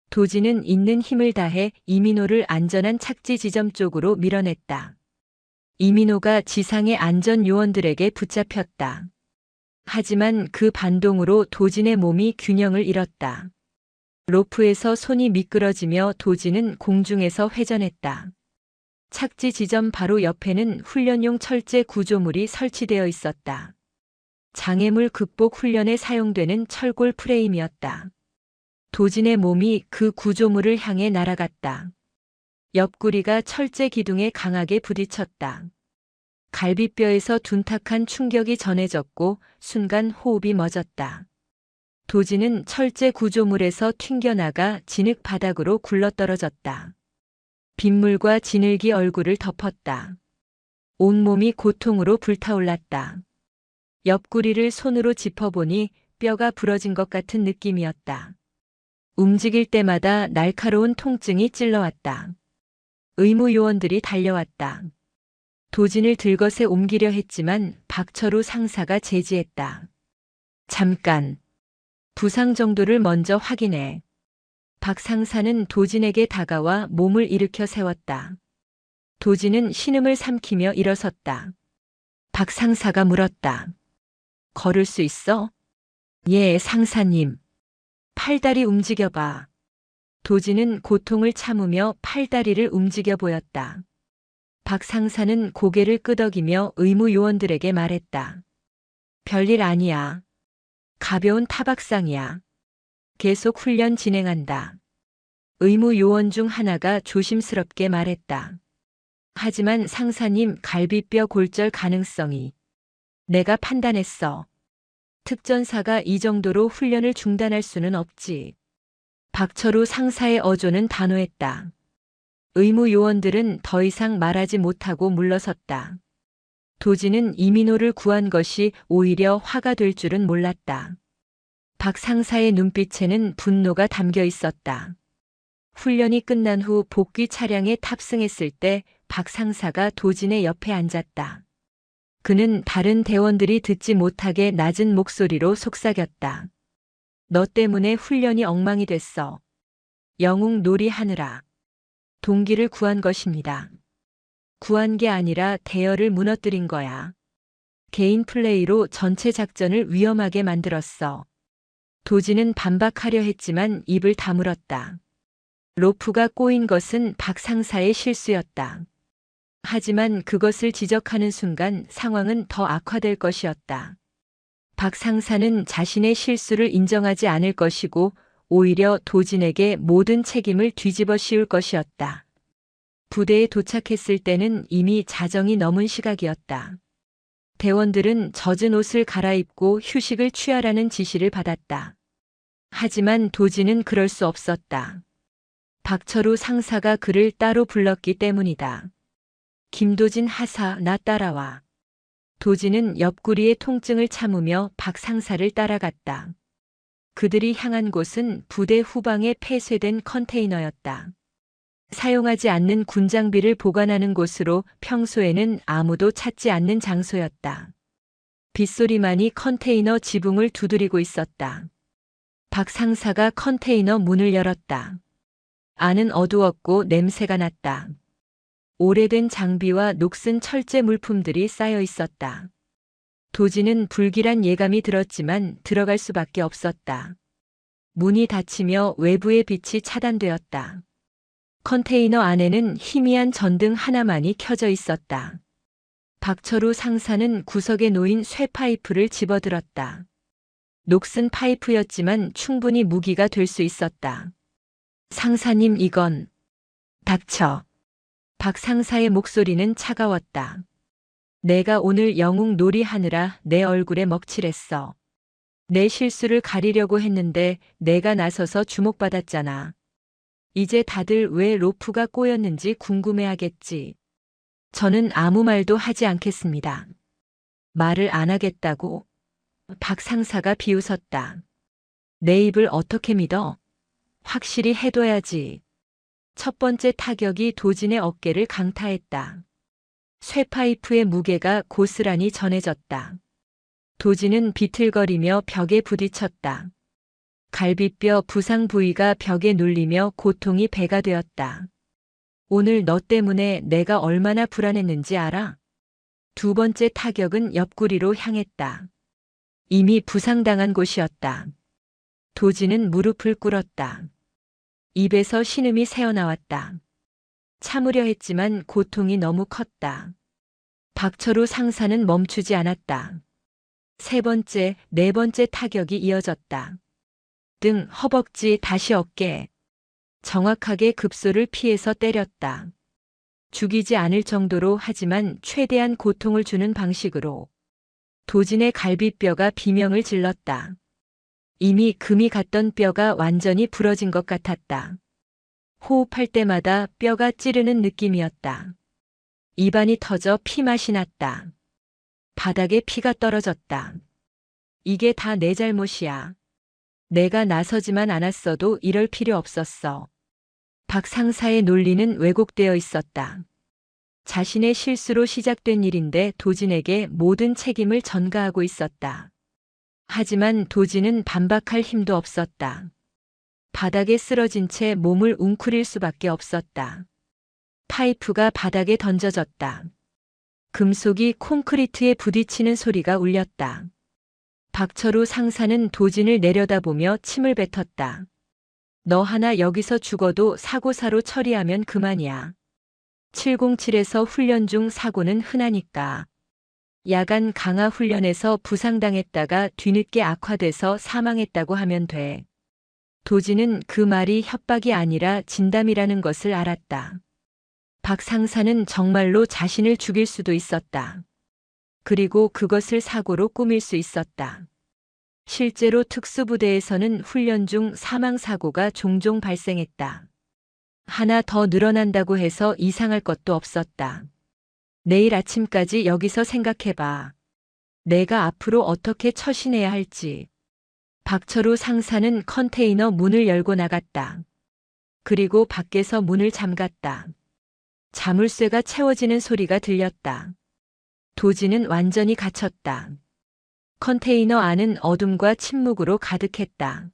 도진은 있는 힘을 다해 이민호를 안전한 착지 지점 쪽으로 밀어냈다. 이민호가 지상의 안전 요원들에게 붙잡혔다. 하지만 그 반동으로 도진의 몸이 균형을 잃었다. 로프에서 손이 미끄러지며 도진은 공중에서 회전했다. 착지 지점 바로 옆에는 훈련용 철제 구조물이 설치되어 있었다. 장애물 극복 훈련에 사용되는 철골 프레임이었다. 도진의 몸이 그 구조물을 향해 날아갔다. 옆구리가 철제 기둥에 강하게 부딪혔다. 갈비뼈에서 둔탁한 충격이 전해졌고 순간 호흡이 멎었다. 도진은 철제 구조물에서 튕겨나가 진흙 바닥으로 굴러떨어졌다. 빗물과 진흙이 얼굴을 덮었다. 온몸이 고통으로 불타올랐다. 옆구리를 손으로 짚어보니 뼈가 부러진 것 같은 느낌이었다. 움직일 때마다 날카로운 통증이 찔러왔다. 의무 요원들이 달려왔다. 도진을 들것에 옮기려 했지만 박철우 상사가 제지했다. 잠깐. 부상 정도를 먼저 확인해. 박 상사는 도진에게 다가와 몸을 일으켜 세웠다. 도진은 신음을 삼키며 일어섰다. 박 상사가 물었다. 걸을 수 있어? 예, 상사님. 팔다리 움직여봐. 도진은 고통을 참으며 팔다리를 움직여 보였다. 박 상사는 고개를 끄덕이며 의무 요원들에게 말했다. 별일 아니야. 가벼운 타박상이야. 계속 훈련 진행한다. 의무 요원 중 하나가 조심스럽게 말했다. 하지만 상사님, 갈비뼈 골절 가능성이. 내가 판단했어. 특전사가 이 정도로 훈련을 중단할 수는 없지. 박철우 상사의 어조는 단호했다. 의무 요원들은 더 이상 말하지 못하고 물러섰다. 도지는 이민호를 구한 것이 오히려 화가 될 줄은 몰랐다. 박 상사의 눈빛에는 분노가 담겨 있었다. 훈련이 끝난 후 복귀 차량에 탑승했을 때 박 상사가 도진의 옆에 앉았다. 그는 다른 대원들이 듣지 못하게 낮은 목소리로 속삭였다. 너 때문에 훈련이 엉망이 됐어. 영웅 놀이하느라 동기를 구한 것입니다. 구한 게 아니라 대열을 무너뜨린 거야. 개인 플레이로 전체 작전을 위험하게 만들었어. 도지는 반박하려 했지만 입을 다물었다. 로프가 꼬인 것은 박 상사의 실수였다. 하지만 그것을 지적하는 순간 상황은 더 악화될 것이었다. 박 상사는 자신의 실수를 인정하지 않을 것이고 오히려 도진에게 모든 책임을 뒤집어 씌울 것이었다. 부대에 도착했을 때는 이미 자정이 넘은 시각이었다. 대원들은 젖은 옷을 갈아입고 휴식을 취하라는 지시를 받았다. 하지만 도진은 그럴 수 없었다. 박철우 상사가 그를 따로 불렀기 때문이다. 김도진 하사, 나 따라와. 도진은 옆구리의 통증을 참으며 박 상사를 따라갔다. 그들이 향한 곳은 부대 후방에 폐쇄된 컨테이너였다. 사용하지 않는 군장비를 보관하는 곳으로 평소에는 아무도 찾지 않는 장소였다. 빗소리만이 컨테이너 지붕을 두드리고 있었다. 박 상사가 컨테이너 문을 열었다. 안은 어두웠고 냄새가 났다. 오래된 장비와 녹슨 철제 물품들이 쌓여 있었다. 도지는 불길한 예감이 들었지만 들어갈 수밖에 없었다. 문이 닫히며 외부의 빛이 차단되었다. 컨테이너 안에는 희미한 전등 하나만이 켜져 있었다. 박철우 상사는 구석에 놓인 쇠 파이프를 집어들었다. 녹슨 파이프였지만 충분히 무기가 될 수 있었다. 상사님, 이건. 닥쳐. 박 상사의 목소리는 차가웠다. 내가 오늘 영웅 놀이하느라 내 얼굴에 먹칠했어. 내 실수를 가리려고 했는데 내가 나서서 주목받았잖아. 이제 다들 왜 로프가 꼬였는지 궁금해하겠지. 저는 아무 말도 하지 않겠습니다. 말을 안 하겠다고? 박 상사가 비웃었다. 내 입을 어떻게 믿어? 확실히 해둬야지. 첫 번째 타격이 도진의 어깨를 강타했다. 쇠파이프의 무게가 고스란히 전해졌다. 도진은 비틀거리며 벽에 부딪혔다. 갈비뼈 부상 부위가 벽에 눌리며 고통이 배가 되었다. 오늘 너 때문에 내가 얼마나 불안했는지 알아? 두 번째 타격은 옆구리로 향했다. 이미 부상당한 곳이었다. 도진은 무릎을 꿇었다. 입에서 신음이 새어나왔다. 참으려 했지만 고통이 너무 컸다. 박철우 상사는 멈추지 않았다. 세 번째, 네 번째 타격이 이어졌다. 등, 허벅지, 다시 어깨. 정확하게 급소를 피해서 때렸다. 죽이지 않을 정도로 하지만 최대한 고통을 주는 방식으로. 도진의 갈비뼈가 비명을 질렀다. 이미 금이 갔던 뼈가 완전히 부러진 것 같았다. 호흡할 때마다 뼈가 찌르는 느낌이었다. 입안이 터져 피맛이 났다. 바닥에 피가 떨어졌다. 이게 다 내 잘못이야. 내가 나서지만 않았어도 이럴 필요 없었어. 박 상사의 논리는 왜곡되어 있었다. 자신의 실수로 시작된 일인데 도진에게 모든 책임을 전가하고 있었다. 하지만 도진은 반박할 힘도 없었다. 바닥에 쓰러진 채 몸을 웅크릴 수밖에 없었다. 파이프가 바닥에 던져졌다. 금속이 콘크리트에 부딪히는 소리가 울렸다. 박철우 상사는 도진을 내려다보며 침을 뱉었다. 너 하나 여기서 죽어도 사고사로 처리하면 그만이야. 707에서 훈련 중 사고는 흔하니까. 야간 강화 훈련에서 부상당했다가 뒤늦게 악화돼서 사망했다고 하면 돼. 도지는 그 말이 협박이 아니라 진담이라는 것을 알았다. 박 상사는 정말로 자신을 죽일 수도 있었다. 그리고 그것을 사고로 꾸밀 수 있었다. 실제로 특수부대에서는 훈련 중 사망사고가 종종 발생했다. 하나 더 늘어난다고 해서 이상할 것도 없었다. 내일 아침까지 여기서 생각해봐. 내가 앞으로 어떻게 처신해야 할지. 박철우 상사는 컨테이너 문을 열고 나갔다. 그리고 밖에서 문을 잠갔다. 자물쇠가 채워지는 소리가 들렸다. 도지는 완전히 갇혔다. 컨테이너 안은 어둠과 침묵으로 가득했다.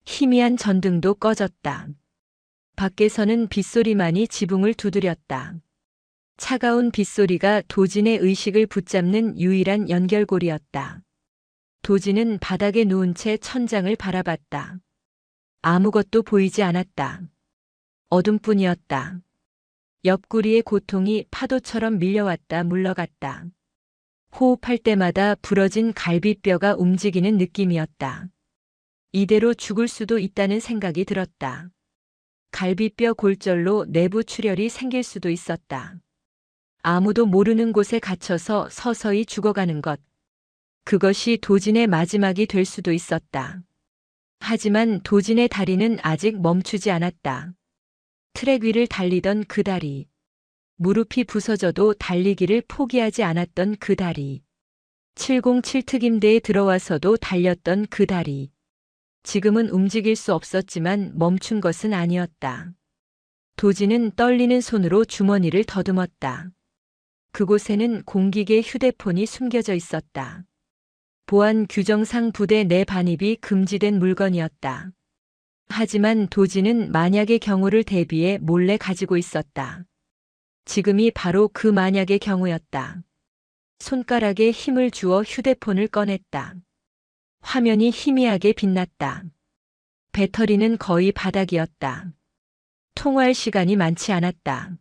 희미한 전등도 꺼졌다. 밖에서는 빗소리만이 지붕을 두드렸다. 차가운 빗소리가 도진의 의식을 붙잡는 유일한 연결고리였다. 도진은 바닥에 누운 채 천장을 바라봤다. 아무것도 보이지 않았다. 어둠뿐이었다. 옆구리의 고통이 파도처럼 밀려왔다 물러갔다. 호흡할 때마다 부러진 갈비뼈가 움직이는 느낌이었다. 이대로 죽을 수도 있다는 생각이 들었다. 갈비뼈 골절로 내부 출혈이 생길 수도 있었다. 아무도 모르는 곳에 갇혀서 서서히 죽어가는 것. 그것이 도진의 마지막이 될 수도 있었다. 하지만 도진의 다리는 아직 멈추지 않았다. 트랙 위를 달리던 그 다리. 무릎이 부서져도 달리기를 포기하지 않았던 그 다리. 707 특임대에 들어와서도 달렸던 그 다리. 지금은 움직일 수 없었지만 멈춘 것은 아니었다. 도진은 떨리는 손으로 주머니를 더듬었다. 그곳에는 공기계 휴대폰이 숨겨져 있었다. 보안 규정상 부대 내 반입이 금지된 물건이었다. 하지만 도진은 만약의 경우를 대비해 몰래 가지고 있었다. 지금이 바로 그 만약의 경우였다. 손가락에 힘을 주어 휴대폰을 꺼냈다. 화면이 희미하게 빛났다. 배터리는 거의 바닥이었다. 통화할 시간이 많지 않았다.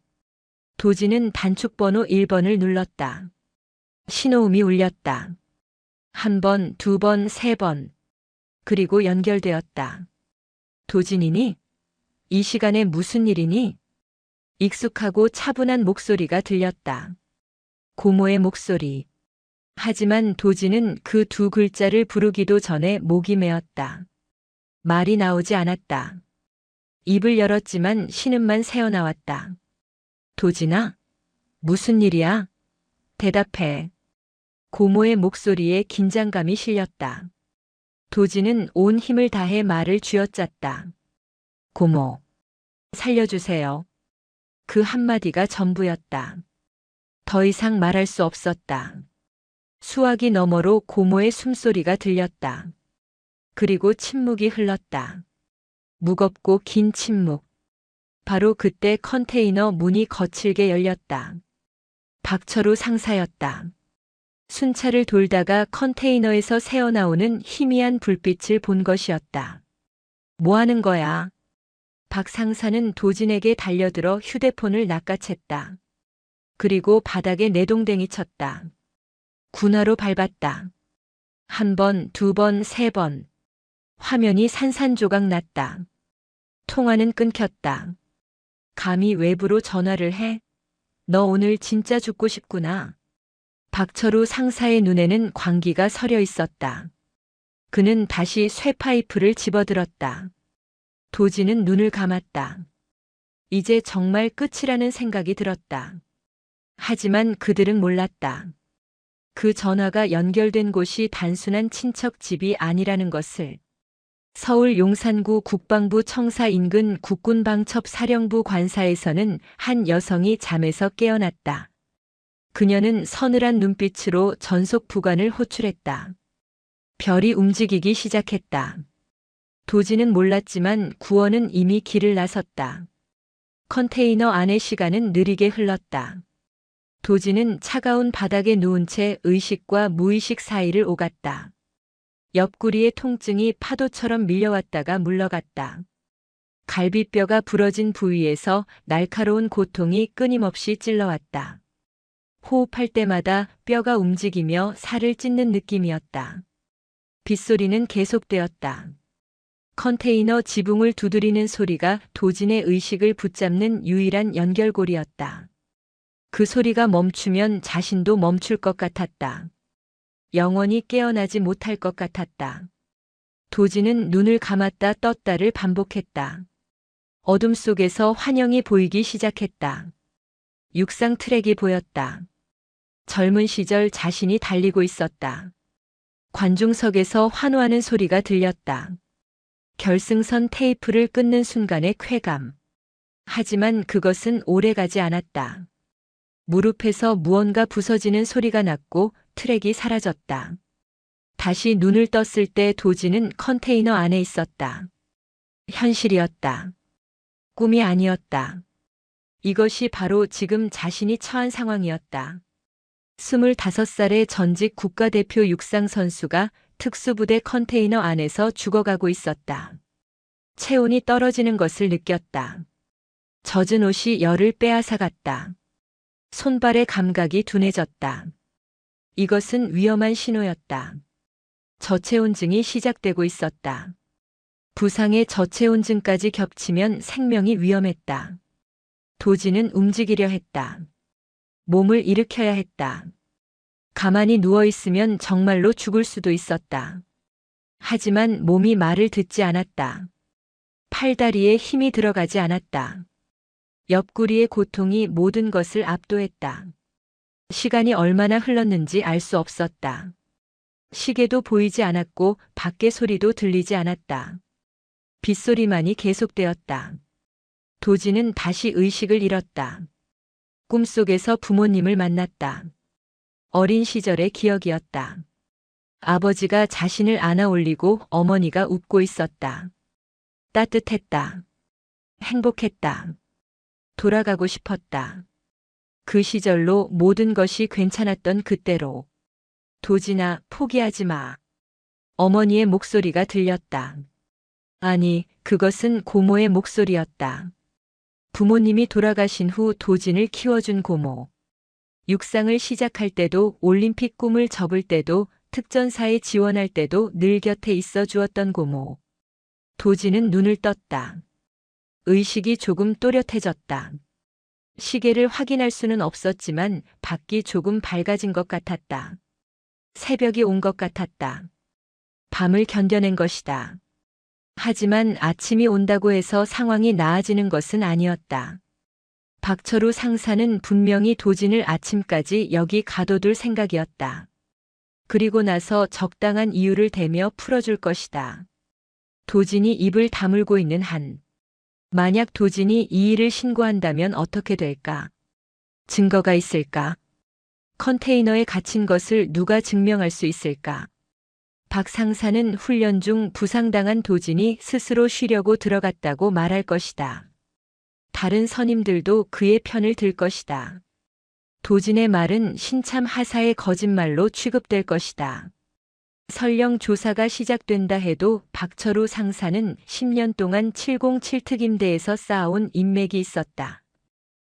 도진은 단축번호 1번을 눌렀다. 신호음이 울렸다. 1번, 2번, 3번. 그리고 연결되었다. 도진이니? 이 시간에 무슨 일이니? 익숙하고 차분한 목소리가 들렸다. 고모의 목소리. 하지만 도진은 그 두 글자를 부르기도 전에 목이 메었다. 말이 나오지 않았다. 입을 열었지만 신음만 새어나왔다. 도진아? 무슨 일이야? 대답해. 고모의 목소리에 긴장감이 실렸다. 도진은 온 힘을 다해 말을 쥐어짰다. 고모. 살려주세요. 그 한마디가 전부였다. 더 이상 말할 수 없었다. 수화기 너머로 고모의 숨소리가 들렸다. 그리고 침묵이 흘렀다. 무겁고 긴 침묵. 바로 그때 컨테이너 문이 거칠게 열렸다. 박철우 상사였다. 순찰을 돌다가 컨테이너에서 새어나오는 희미한 불빛을 본 것이었다. 뭐 하는 거야? 박 상사는 도진에게 달려들어 휴대폰을 낚아챘다. 그리고 바닥에 내동댕이 쳤다. 군화로 밟았다. 1번, 2번, 3번. 화면이 산산조각 났다. 통화는 끊겼다. 감히 외부로 전화를 해? 너 오늘 진짜 죽고 싶구나. 박철우 상사의 눈에는 광기가 서려 있었다. 그는 다시 쇠파이프를 집어들었다. 도진은 눈을 감았다. 이제 정말 끝이라는 생각이 들었다. 하지만 그들은 몰랐다. 그 전화가 연결된 곳이 단순한 친척 집이 아니라는 것을. 서울 용산구 국방부 청사 인근 국군방첩사령부 관사에서는 한 여성이 잠에서 깨어났다. 그녀는 서늘한 눈빛으로 전속 부관을 호출했다. 별이 움직이기 시작했다. 도진은 몰랐지만 구원은 이미 길을 나섰다. 컨테이너 안의 시간은 느리게 흘렀다. 도진은 차가운 바닥에 누운 채 의식과 무의식 사이를 오갔다. 옆구리의 통증이 파도처럼 밀려왔다가 물러갔다. 갈비뼈가 부러진 부위에서 날카로운 고통이 끊임없이 찔러왔다. 호흡할 때마다 뼈가 움직이며 살을 찢는 느낌이었다. 빗소리는 계속되었다. 컨테이너 지붕을 두드리는 소리가 도진의 의식을 붙잡는 유일한 연결고리였다. 그 소리가 멈추면 자신도 멈출 것 같았다. 영원히 깨어나지 못할 것 같았다. 도진은 눈을 감았다 떴다를 반복했다. 어둠 속에서 환영이 보이기 시작했다. 육상 트랙이 보였다. 젊은 시절 자신이 달리고 있었다. 관중석에서 환호하는 소리가 들렸다. 결승선 테이프를 끊는 순간의 쾌감. 하지만 그것은 오래가지 않았다. 무릎에서 무언가 부서지는 소리가 났고 트랙이 사라졌다. 다시 눈을 떴을 때 도진은 컨테이너 안에 있었다. 현실이었다. 꿈이 아니었다. 이것이 바로 지금 자신이 처한 상황이었다. 25살의 전직 국가대표 육상 선수가 특수부대 컨테이너 안에서 죽어가고 있었다. 체온이 떨어지는 것을 느꼈다. 젖은 옷이 열을 빼앗아갔다. 손발의 감각이 둔해졌다. 이것은 위험한 신호였다. 저체온증이 시작되고 있었다. 부상의 저체온증까지 겹치면 생명이 위험했다. 도진은 움직이려 했다. 몸을 일으켜야 했다. 가만히 누워있으면 정말로 죽을 수도 있었다. 하지만 몸이 말을 듣지 않았다. 팔다리에 힘이 들어가지 않았다. 옆구리의 고통이 모든 것을 압도했다. 시간이 얼마나 흘렀는지 알 수 없었다. 시계도 보이지 않았고 밖의 소리도 들리지 않았다. 빗소리만이 계속되었다. 도진은 다시 의식을 잃었다. 꿈속에서 부모님을 만났다. 어린 시절의 기억이었다. 아버지가 자신을 안아 올리고 어머니가 웃고 있었다. 따뜻했다. 행복했다. 돌아가고 싶었다. 그 시절로 모든 것이 괜찮았던 그때로. 도진아, 포기하지 마. 어머니의 목소리가 들렸다. 아니, 그것은 고모의 목소리였다. 부모님이 돌아가신 후 도진을 키워준 고모. 육상을 시작할 때도 올림픽 꿈을 접을 때도 특전사에 지원할 때도 늘 곁에 있어 주었던 고모. 도진은 눈을 떴다. 의식이 조금 또렷해졌다. 시계를 확인할 수는 없었지만 밖이 조금 밝아진 것 같았다. 새벽이 온 것 같았다. 밤을 견뎌낸 것이다. 하지만 아침이 온다고 해서 상황이 나아지는 것은 아니었다. 박철우 상사는 분명히 도진을 아침까지 여기 가둬둘 생각이었다. 그리고 나서 적당한 이유를 대며 풀어줄 것이다. 도진이 입을 다물고 있는 한. 만약 도진이 이 일을 신고한다면 어떻게 될까? 증거가 있을까? 컨테이너에 갇힌 것을 누가 증명할 수 있을까? 박 상사는 훈련 중 부상당한 도진이 스스로 쉬려고 들어갔다고 말할 것이다. 다른 선임들도 그의 편을 들 것이다. 도진의 말은 신참 하사의 거짓말로 취급될 것이다. 설령 조사가 시작된다 해도 박철우 상사는 10년 동안 707특임대에서 쌓아온 인맥이 있었다.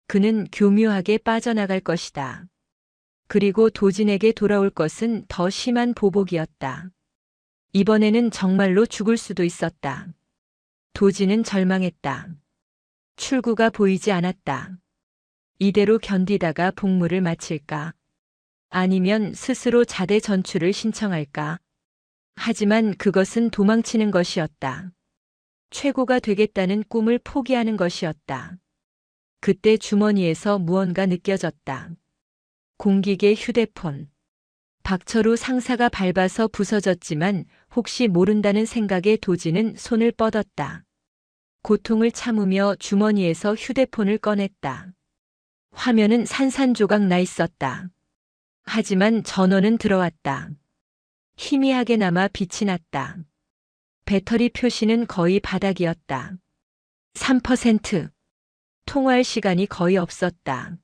그는 교묘하게 빠져나갈 것이다. 그리고 도진에게 돌아올 것은 더 심한 보복이었다. 이번에는 정말로 죽을 수도 있었다. 도진은 절망했다. 출구가 보이지 않았다. 이대로 견디다가 복무를 마칠까? 아니면 스스로 자대 전출을 신청할까? 하지만 그것은 도망치는 것이었다. 최고가 되겠다는 꿈을 포기하는 것이었다. 그때 주머니에서 무언가 느껴졌다. 공기계 휴대폰. 박철우 상사가 밟아서 부서졌지만 혹시 모른다는 생각에 도진은 손을 뻗었다. 고통을 참으며 주머니에서 휴대폰을 꺼냈다. 화면은 산산조각 나 있었다. 하지만 전원은 들어왔다. 희미하게나마 빛이 났다. 배터리 표시는 거의 바닥이었다. 3%. 통화할 시간이 거의 없었다.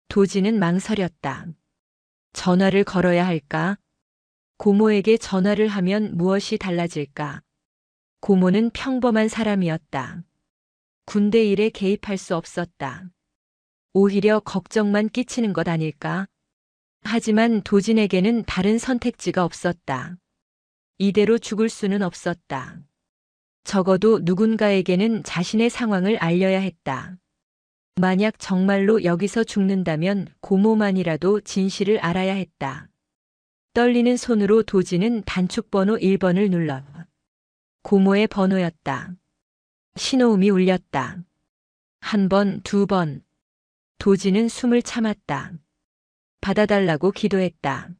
도진은 망설였다. 전화를 걸어야 할까? 고모에게 전화를 하면 무엇이 달라질까? 고모는 평범한 사람이었다. 군대 일에 개입할 수 없었다. 오히려 걱정만 끼치는 것 아닐까? 하지만 도진에게는 다른 선택지가 없었다. 이대로 죽을 수는 없었다. 적어도 누군가에게는 자신의 상황을 알려야 했다. 만약 정말로 여기서 죽는다면 고모만이라도 진실을 알아야 했다. 떨리는 손으로 도진은 단축번호 1번을 눌러. 고모의 번호였다. 신호음이 울렸다. 한 번, 두 번. 도진은 숨을 참았다. 받아달라고 기도했다.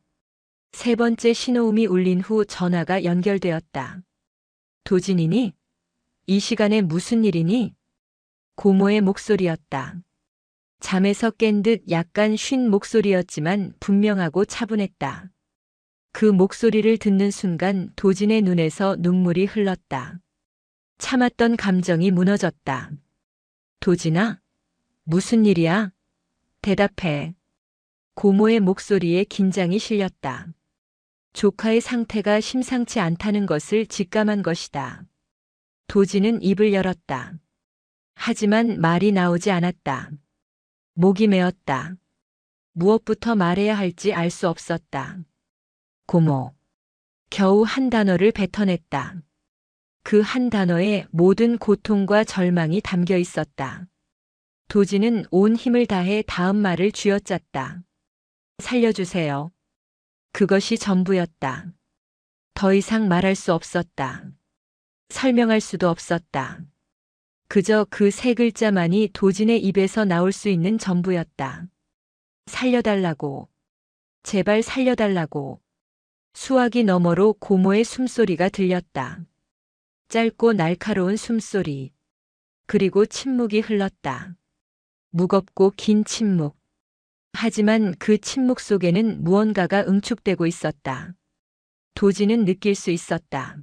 세 번째 신호음이 울린 후 전화가 연결되었다. 도진이니? 이 시간에 무슨 일이니? 고모의 목소리였다. 잠에서 깬 듯 약간 쉰 목소리였지만 분명하고 차분했다. 그 목소리를 듣는 순간 도진의 눈에서 눈물이 흘렀다. 참았던 감정이 무너졌다. 도진아? 무슨 일이야? 대답해. 고모의 목소리에 긴장이 실렸다. 조카의 상태가 심상치 않다는 것을 직감한 것이다. 도진은 입을 열었다. 하지만 말이 나오지 않았다. 목이 메었다. 무엇부터 말해야 할지 알 수 없었다. 고모. 겨우 한 단어를 뱉어냈다. 그 한 단어에 모든 고통과 절망이 담겨 있었다. 도진은 온 힘을 다해 다음 말을 쥐어짰다. 살려주세요. 그것이 전부였다. 더 이상 말할 수 없었다. 설명할 수도 없었다. 그저 그 세 글자만이 도진의 입에서 나올 수 있는 전부였다. 살려달라고. 제발 살려달라고. 수화기 너머로 고모의 숨소리가 들렸다. 짧고 날카로운 숨소리. 그리고 침묵이 흘렀다. 무겁고 긴 침묵. 하지만 그 침묵 속에는 무언가가 응축되고 있었다. 도진은 느낄 수 있었다.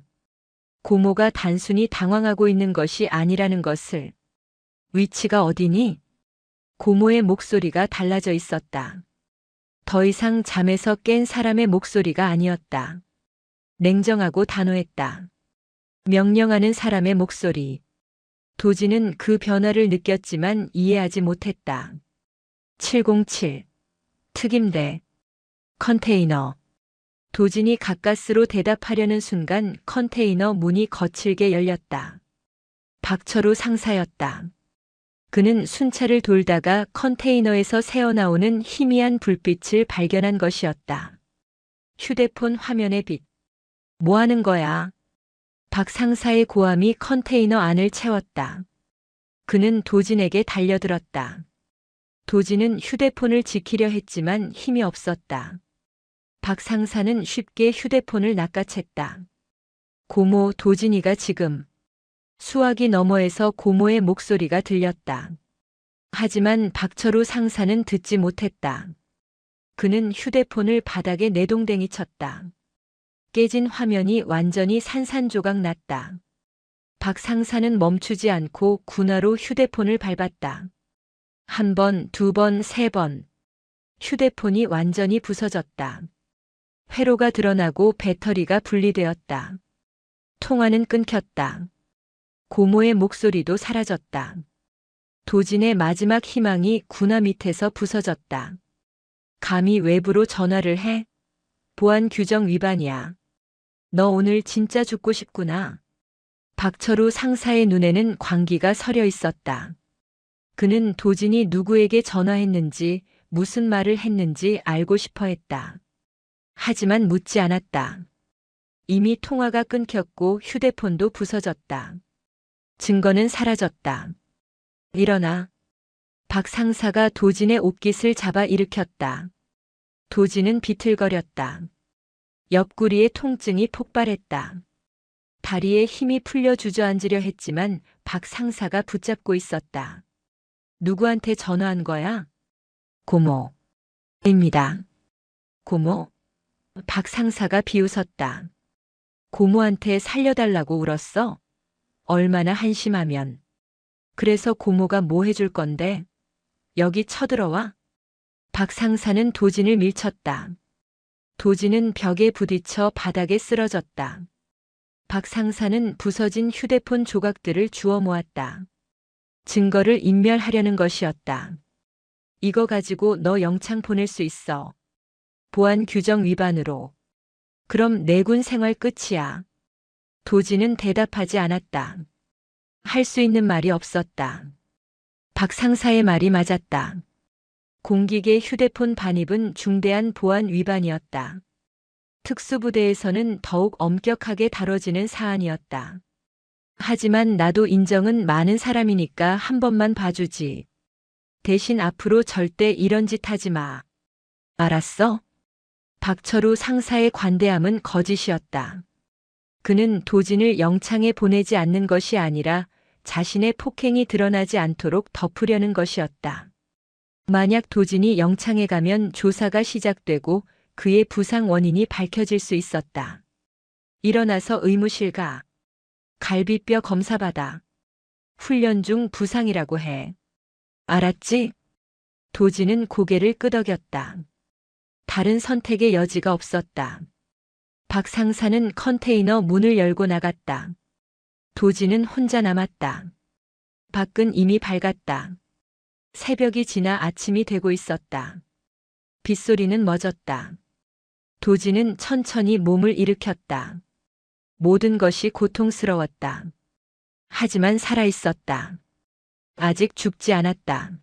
고모가 단순히 당황하고 있는 것이 아니라는 것을. 위치가 어디니? 고모의 목소리가 달라져 있었다. 더 이상 잠에서 깬 사람의 목소리가 아니었다. 냉정하고 단호했다. 명령하는 사람의 목소리. 도진은 그 변화를 느꼈지만 이해하지 못했다. 707. 특임대. 컨테이너. 도진이 가까스로 대답하려는 순간 컨테이너 문이 거칠게 열렸다. 박철우 상사였다. 그는 순찰을 돌다가 컨테이너에서 새어나오는 희미한 불빛을 발견한 것이었다. 휴대폰 화면의 빛. 뭐 하는 거야? 박 상사의 고함이 컨테이너 안을 채웠다. 그는 도진에게 달려들었다. 도진은 휴대폰을 지키려 했지만 힘이 없었다. 박 상사는 쉽게 휴대폰을 낚아챘다. 고모 도진이가 지금. 수화기 너머에서 고모의 목소리가 들렸다. 하지만 박철우 상사는 듣지 못했다. 그는 휴대폰을 바닥에 내동댕이 쳤다. 깨진 화면이 완전히 산산조각 났다. 박 상사는 멈추지 않고 군화로 휴대폰을 밟았다. 한 번, 두 번, 세 번. 휴대폰이 완전히 부서졌다. 회로가 드러나고 배터리가 분리되었다. 통화는 끊겼다. 고모의 목소리도 사라졌다. 도진의 마지막 희망이 군화 밑에서 부서졌다. 감히 외부로 전화를 해? 보안 규정 위반이야. 너 오늘 진짜 죽고 싶구나. 박철우 상사의 눈에는 광기가 서려 있었다. 그는 도진이 누구에게 전화했는지, 무슨 말을 했는지 알고 싶어 했다. 하지만 묻지 않았다. 이미 통화가 끊겼고 휴대폰도 부서졌다. 증거는 사라졌다. 일어나. 박 상사가 도진의 옷깃을 잡아 일으켰다. 도진은 비틀거렸다. 옆구리에 통증이 폭발했다. 다리에 힘이 풀려 주저앉으려 했지만 박 상사가 붙잡고 있었다. 누구한테 전화한 거야? 고모입니다. 고모? 박 상사가 비웃었다. 고모한테 살려달라고 울었어? 얼마나 한심하면. 그래서 고모가 뭐 해줄 건데? 여기 쳐들어와? 박 상사는 도진을 밀쳤다. 도진은 벽에 부딪혀 바닥에 쓰러졌다. 박 상사는 부서진 휴대폰 조각들을 주워 모았다. 증거를 인멸하려는 것이었다. 이거 가지고 너 영창 보낼 수 있어. 보안 규정 위반으로. 그럼 내군 생활 끝이야. 도지는 대답하지 않았다. 할 수 있는 말이 없었다. 박 상사의 말이 맞았다. 공직의 휴대폰 반입은 중대한 보안 위반이었다. 특수부대에서는 더욱 엄격하게 다뤄지는 사안이었다. 하지만 나도 인정은 많은 사람이니까 한 번만 봐주지. 대신 앞으로 절대 이런 짓 하지 마. 알았어? 박철우 상사의 관대함은 거짓이었다. 그는 도진을 영창에 보내지 않는 것이 아니라 자신의 폭행이 드러나지 않도록 덮으려는 것이었다. 만약 도진이 영창에 가면 조사가 시작되고 그의 부상 원인이 밝혀질 수 있었다. 일어나서 의무실 가. 갈비뼈 검사받아. 훈련 중 부상이라고 해. 알았지? 도진은 고개를 끄덕였다. 다른 선택의 여지가 없었다. 박 상사는 컨테이너 문을 열고 나갔다. 도진은 혼자 남았다. 밖은 이미 밝았다. 새벽이 지나 아침이 되고 있었다. 빗소리는 멎었다. 도진은 천천히 몸을 일으켰다. 모든 것이 고통스러웠다. 하지만 살아있었다. 아직 죽지 않았다.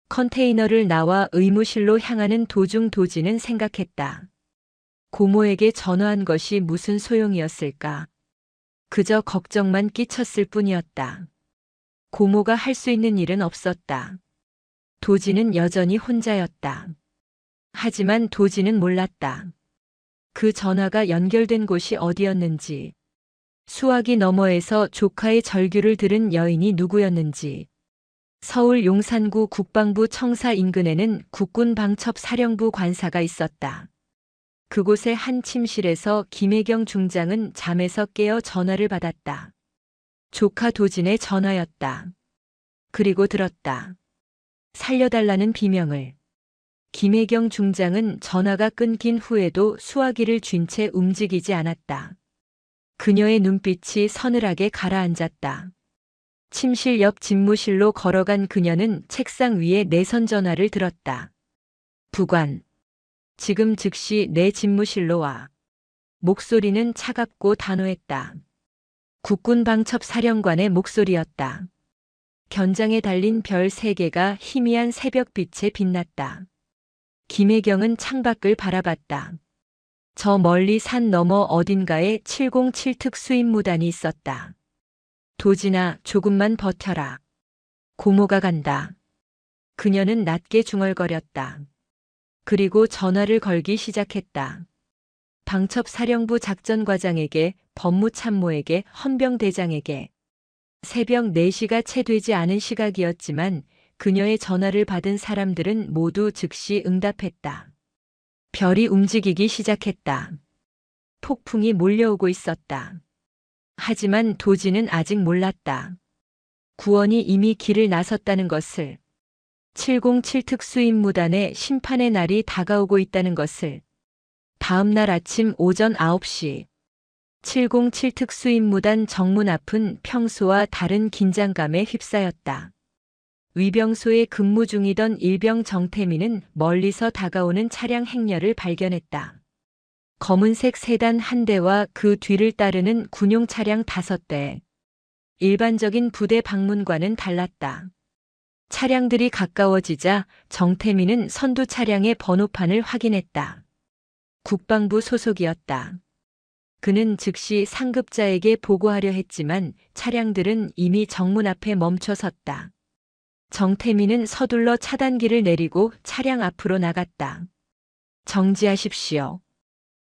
컨테이너를 나와 의무실로 향하는 도중 도진은 생각했다. 고모에게 전화한 것이 무슨 소용이었을까? 그저 걱정만 끼쳤을 뿐이었다. 고모가 할 수 있는 일은 없었다. 도진은 여전히 혼자였다. 하지만 도진은 몰랐다. 그 전화가 연결된 곳이 어디였는지, 수화기 너머에서 조카의 절규를 들은 여인이 누구였는지, 서울 용산구 국방부 청사 인근에는 국군방첩사령부 관사가 있었다. 그곳의 한 침실에서 김혜경 중장은 잠에서 깨어 전화를 받았다. 조카 도진의 전화였다. 그리고 들었다. 살려달라는 비명을. 김혜경 중장은 전화가 끊긴 후에도 수화기를 쥔 채 움직이지 않았다. 그녀의 눈빛이 서늘하게 가라앉았다. 침실 옆 집무실로 걸어간 그녀는 책상 위에 내선 전화를 들었다. 부관. 지금 즉시 내 집무실로 와. 목소리는 차갑고 단호했다. 국군방첩사령관의 목소리였다. 견장에 달린 별 3개가 희미한 새벽빛에 빛났다. 김혜경은 창밖을 바라봤다. 저 멀리 산 너머 어딘가에 707 특수임무단이 있었다. 도진아, 조금만 버텨라. 고모가 간다. 그녀는 낮게 중얼거렸다. 그리고 전화를 걸기 시작했다. 방첩사령부 작전과장에게, 법무참모에게, 헌병대장에게. 새벽 4시가 채 되지 않은 시각이었지만 그녀의 전화를 받은 사람들은 모두 즉시 응답했다. 별이 움직이기 시작했다. 폭풍이 몰려오고 있었다. 하지만 도진은 아직 몰랐다. 구원이 이미 길을 나섰다는 것을. 707 특수임무단의 심판의 날이 다가오고 있다는 것을. 다음 날 아침 오전 9시. 707 특수임무단 정문 앞은 평소와 다른 긴장감에 휩싸였다. 위병소에 근무 중이던 일병 정태민은 멀리서 다가오는 차량 행렬을 발견했다. 검은색 세단 1대와 그 뒤를 따르는 군용 차량 5대. 일반적인 부대 방문과는 달랐다. 차량들이 가까워지자 정태민은 선두 차량의 번호판을 확인했다. 국방부 소속이었다. 그는 즉시 상급자에게 보고하려 했지만 차량들은 이미 정문 앞에 멈춰 섰다. 정태민은 서둘러 차단기를 내리고 차량 앞으로 나갔다. 정지하십시오.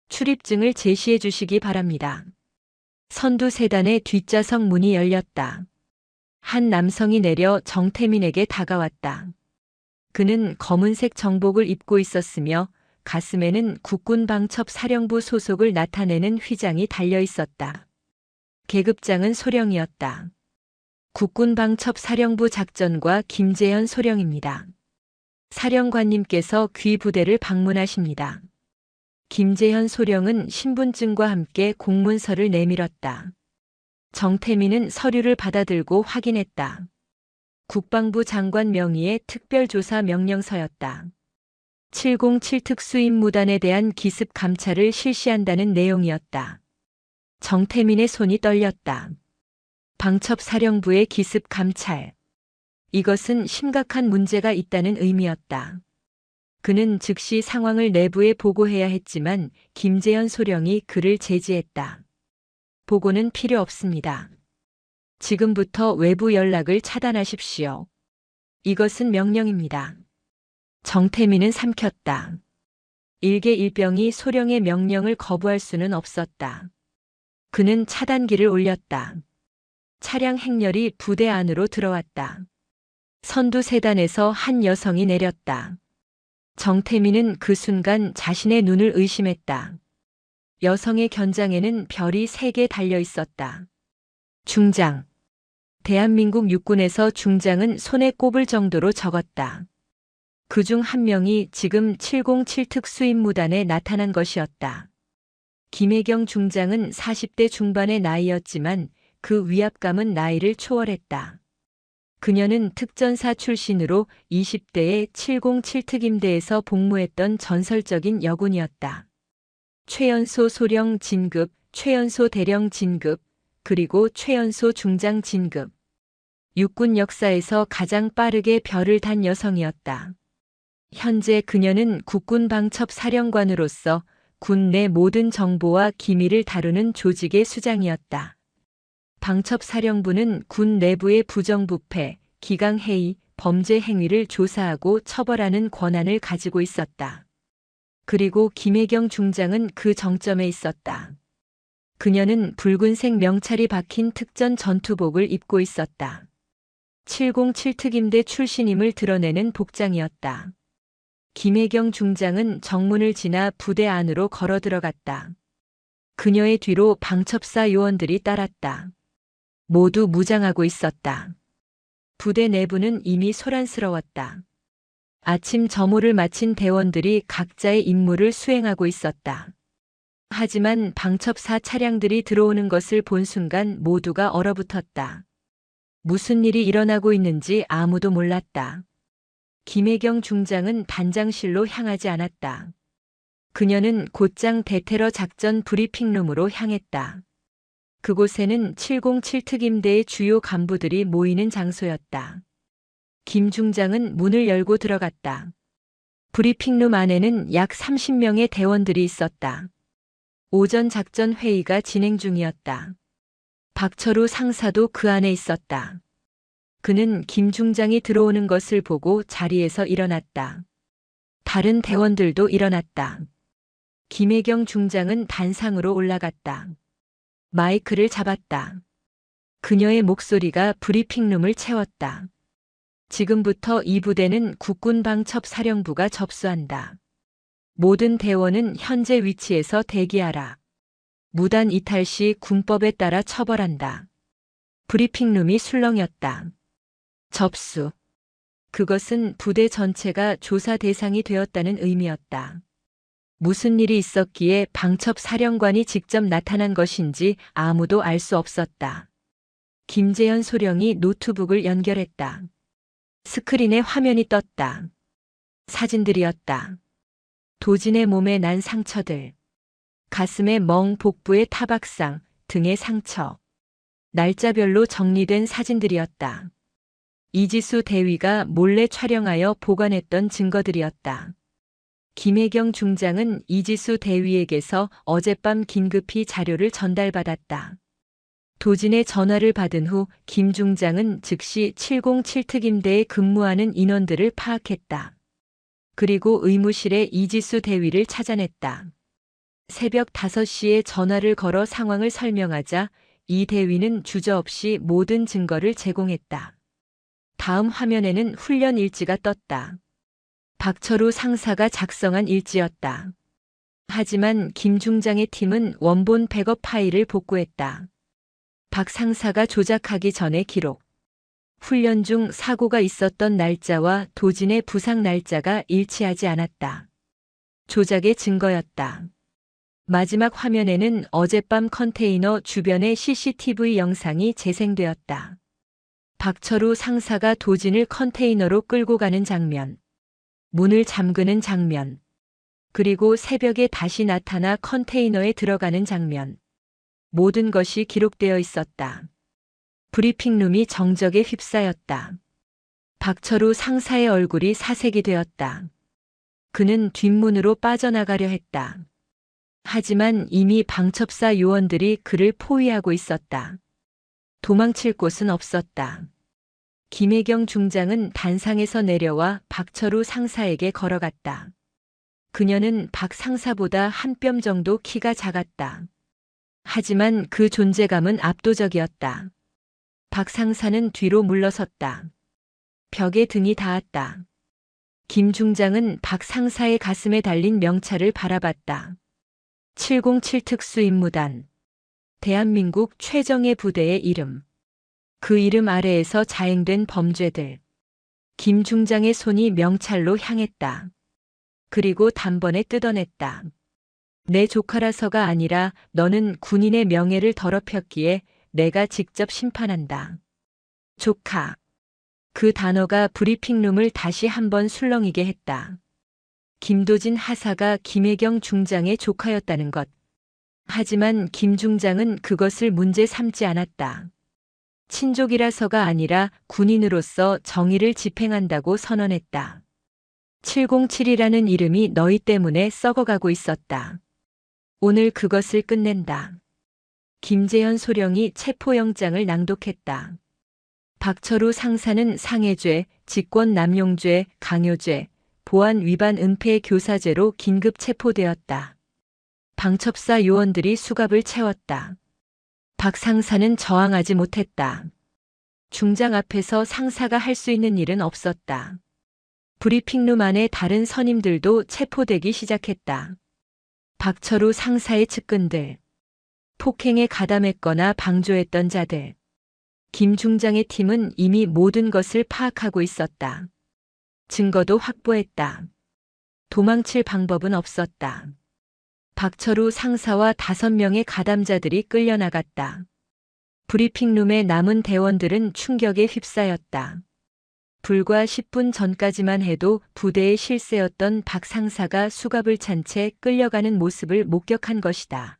출입증을 제시해 주시기 바랍니다. 선두 세단의 뒷좌석 문이 열렸다. 한 남성이 내려 정태민에게 다가왔다. 그는 검은색 정복을 입고 있었으며 가슴에는 국군방첩사령부 소속을 나타내는 휘장이 달려 있었다. 계급장은 소령이었다. 국군방첩사령부 작전과 김재현 소령입니다. 사령관님께서 귀 부대를 방문하십니다. 김재현 소령은 신분증과 함께 공문서를 내밀었다. 정태민은 서류를 받아들고 확인했다. 국방부 장관 명의의 특별조사 명령서였다. 707 특수임무단에 대한 기습 감찰을 실시한다는 내용이었다. 정태민의 손이 떨렸다. 방첩사령부의 기습 감찰. 이것은 심각한 문제가 있다는 의미였다. 그는 즉시 상황을 내부에 보고해야 했지만 김재현 소령이 그를 제지했다. 보고는 필요 없습니다. 지금부터 외부 연락을 차단하십시오. 이것은 명령입니다. 정태민은 삼켰다. 일개일병이 소령의 명령을 거부할 수는 없었다. 그는 차단기를 올렸다. 차량 행렬이 부대 안으로 들어왔다. 선두 세단에서 한 여성이 내렸다. 정태민은 그 순간 자신의 눈을 의심했다. 여성의 견장에는 별이 3개 달려 있었다. 중장. 대한민국 육군에서 중장은 손에 꼽을 정도로 적었다. 그중 한 명이 지금 707 특수임무단에 나타난 것이었다. 김혜경 중장은 40대 중반의 나이였지만 그 위압감은 나이를 초월했다. 그녀는 특전사 출신으로 20대의 707 특임대에서 복무했던 전설적인 여군이었다. 최연소 소령 진급, 최연소 대령 진급, 그리고 최연소 중장 진급. 육군 역사에서 가장 빠르게 별을 단 여성이었다. 현재 그녀는 국군 방첩 사령관으로서 군 내 모든 정보와 기밀을 다루는 조직의 수장이었다. 방첩사령부는 군 내부의 부정부패, 기강회의, 범죄 행위를 조사하고 처벌하는 권한을 가지고 있었다. 그리고 김혜경 중장은 그 정점에 있었다. 그녀는 붉은색 명찰이 박힌 특전 전투복을 입고 있었다. 707 특임대 출신임을 드러내는 복장이었다. 김혜경 중장은 정문을 지나 부대 안으로 걸어 들어갔다. 그녀의 뒤로 방첩사 요원들이 따랐다. 모두 무장하고 있었다. 부대 내부는 이미 소란스러웠다. 아침 점호를 마친 대원들이 각자의 임무를 수행하고 있었다. 하지만 방첩사 차량들이 들어오는 것을 본 순간 모두가 얼어붙었다. 무슨 일이 일어나고 있는지 아무도 몰랐다. 김혜경 중장은 단장실로 향하지 않았다. 그녀는 곧장 대테러 작전 브리핑룸으로 향했다. 그곳에는 707 특임대의 주요 간부들이 모이는 장소였다. 김 중장은 문을 열고 들어갔다. 브리핑룸 안에는 약 30명의 대원들이 있었다. 오전 작전 회의가 진행 중이었다. 박철우 상사도 그 안에 있었다. 그는 김 중장이 들어오는 것을 보고 자리에서 일어났다. 다른 대원들도 일어났다. 김혜경 중장은 단상으로 올라갔다. 마이크를 잡았다. 그녀의 목소리가 브리핑룸을 채웠다. 지금부터 이 부대는 국군방첩사령부가 접수한다. 모든 대원은 현재 위치에서 대기하라. 무단 이탈 시 군법에 따라 처벌한다. 브리핑룸이 술렁였다. 접수. 그것은 부대 전체가 조사 대상이 되었다는 의미였다. 무슨 일이 있었기에 방첩사령관이 직접 나타난 것인지 아무도 알 수 없었다. 김재현 소령이 노트북을 연결했다. 스크린에 화면이 떴다. 사진들이었다. 도진의 몸에 난 상처들. 가슴에 멍, 복부에 타박상, 등의 상처. 날짜별로 정리된 사진들이었다. 이지수 대위가 몰래 촬영하여 보관했던 증거들이었다. 김혜경 중장은 이지수 대위에게서 어젯밤 긴급히 자료를 전달받았다. 도진의 전화를 받은 후 김 중장은 즉시 707 특임대에 근무하는 인원들을 파악했다. 그리고 의무실에 이지수 대위를 찾아냈다. 새벽 5시에 전화를 걸어 상황을 설명하자 이 대위는 주저없이 모든 증거를 제공했다. 다음 화면에는 훈련 일지가 떴다. 박철우 상사가 작성한 일지였다. 하지만 김 중장의 팀은 원본 백업 파일을 복구했다. 박 상사가 조작하기 전의 기록. 훈련 중 사고가 있었던 날짜와 도진의 부상 날짜가 일치하지 않았다. 조작의 증거였다. 마지막 화면에는 어젯밤 컨테이너 주변의 CCTV 영상이 재생되었다. 박철우 상사가 도진을 컨테이너로 끌고 가는 장면, 문을 잠그는 장면, 그리고 새벽에 다시 나타나 컨테이너에 들어가는 장면. 모든 것이 기록되어 있었다. 브리핑룸이 정적에 휩싸였다. 박철우 상사의 얼굴이 사색이 되었다. 그는 뒷문으로 빠져나가려 했다. 하지만 이미 방첩사 요원들이 그를 포위하고 있었다. 도망칠 곳은 없었다. 김혜경 중장은 단상에서 내려와 박철우 상사에게 걸어갔다. 그녀는 박 상사보다 한 뼘 정도 키가 작았다. 하지만 그 존재감은 압도적이었다. 박 상사는 뒤로 물러섰다. 벽에 등이 닿았다. 김 중장은 박 상사의 가슴에 달린 명찰을 바라봤다. 707 특수임무단. 대한민국 최정예 부대의 이름. 그 이름 아래에서 자행된 범죄들. 김 중장의 손이 명찰로 향했다. 그리고 단번에 뜯어냈다. 내 조카라서가 아니라 너는 군인의 명예를 더럽혔기에 내가 직접 심판한다. 조카. 그 단어가 브리핑룸을 다시 한번 술렁이게 했다. 김도진 하사가 김혜경 중장의 조카였다는 것. 하지만 김 중장은 그것을 문제 삼지 않았다. 친족이라서가 아니라 군인으로서 정의를 집행한다고 선언했다. 707이라는 이름이 너희 때문에 썩어가고 있었다. 오늘 그것을 끝낸다. 김재현 소령이 체포영장을 낭독했다. 박철우 상사는 상해죄, 직권남용죄, 강요죄, 보안 위반 은폐 교사죄로 긴급 체포되었다. 방첩사 요원들이 수갑을 채웠다. 박 상사는 저항하지 못했다. 중장 앞에서 상사가 할 수 있는 일은 없었다. 브리핑룸 안에 다른 선임들도 체포되기 시작했다. 박철우 상사의 측근들, 폭행에 가담했거나 방조했던 자들. 김 중장의 팀은 이미 모든 것을 파악하고 있었다. 증거도 확보했다. 도망칠 방법은 없었다. 박철우 상사와 5명의 가담자들이 끌려나갔다. 브리핑룸에 남은 대원들은 충격에 휩싸였다. 불과 10분 전까지만 해도 부대의 실세였던 박 상사가 수갑을 찬 채 끌려가는 모습을 목격한 것이다.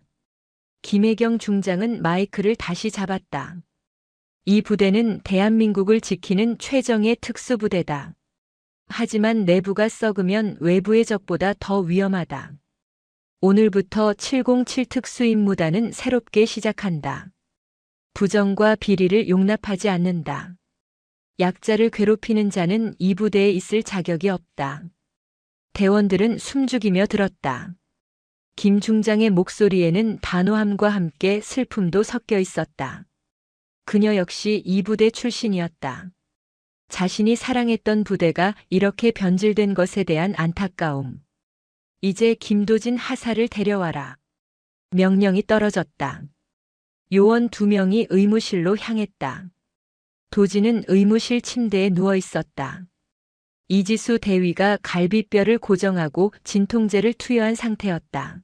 김혜경 중장은 마이크를 다시 잡았다. 이 부대는 대한민국을 지키는 최정예 특수부대다. 하지만 내부가 썩으면 외부의 적보다 더 위험하다. 오늘부터 707 특수임무단은 새롭게 시작한다. 부정과 비리를 용납하지 않는다. 약자를 괴롭히는 자는 이 부대에 있을 자격이 없다. 대원들은 숨죽이며 들었다. 김 중장의 목소리에는 단호함과 함께 슬픔도 섞여 있었다. 그녀 역시 이 부대 출신이었다. 자신이 사랑했던 부대가 이렇게 변질된 것에 대한 안타까움. 이제 김도진 하사를 데려와라. 명령이 떨어졌다. 요원 2명이 의무실로 향했다. 도진은 의무실 침대에 누워 있었다. 이지수 대위가 갈비뼈를 고정하고 진통제를 투여한 상태였다.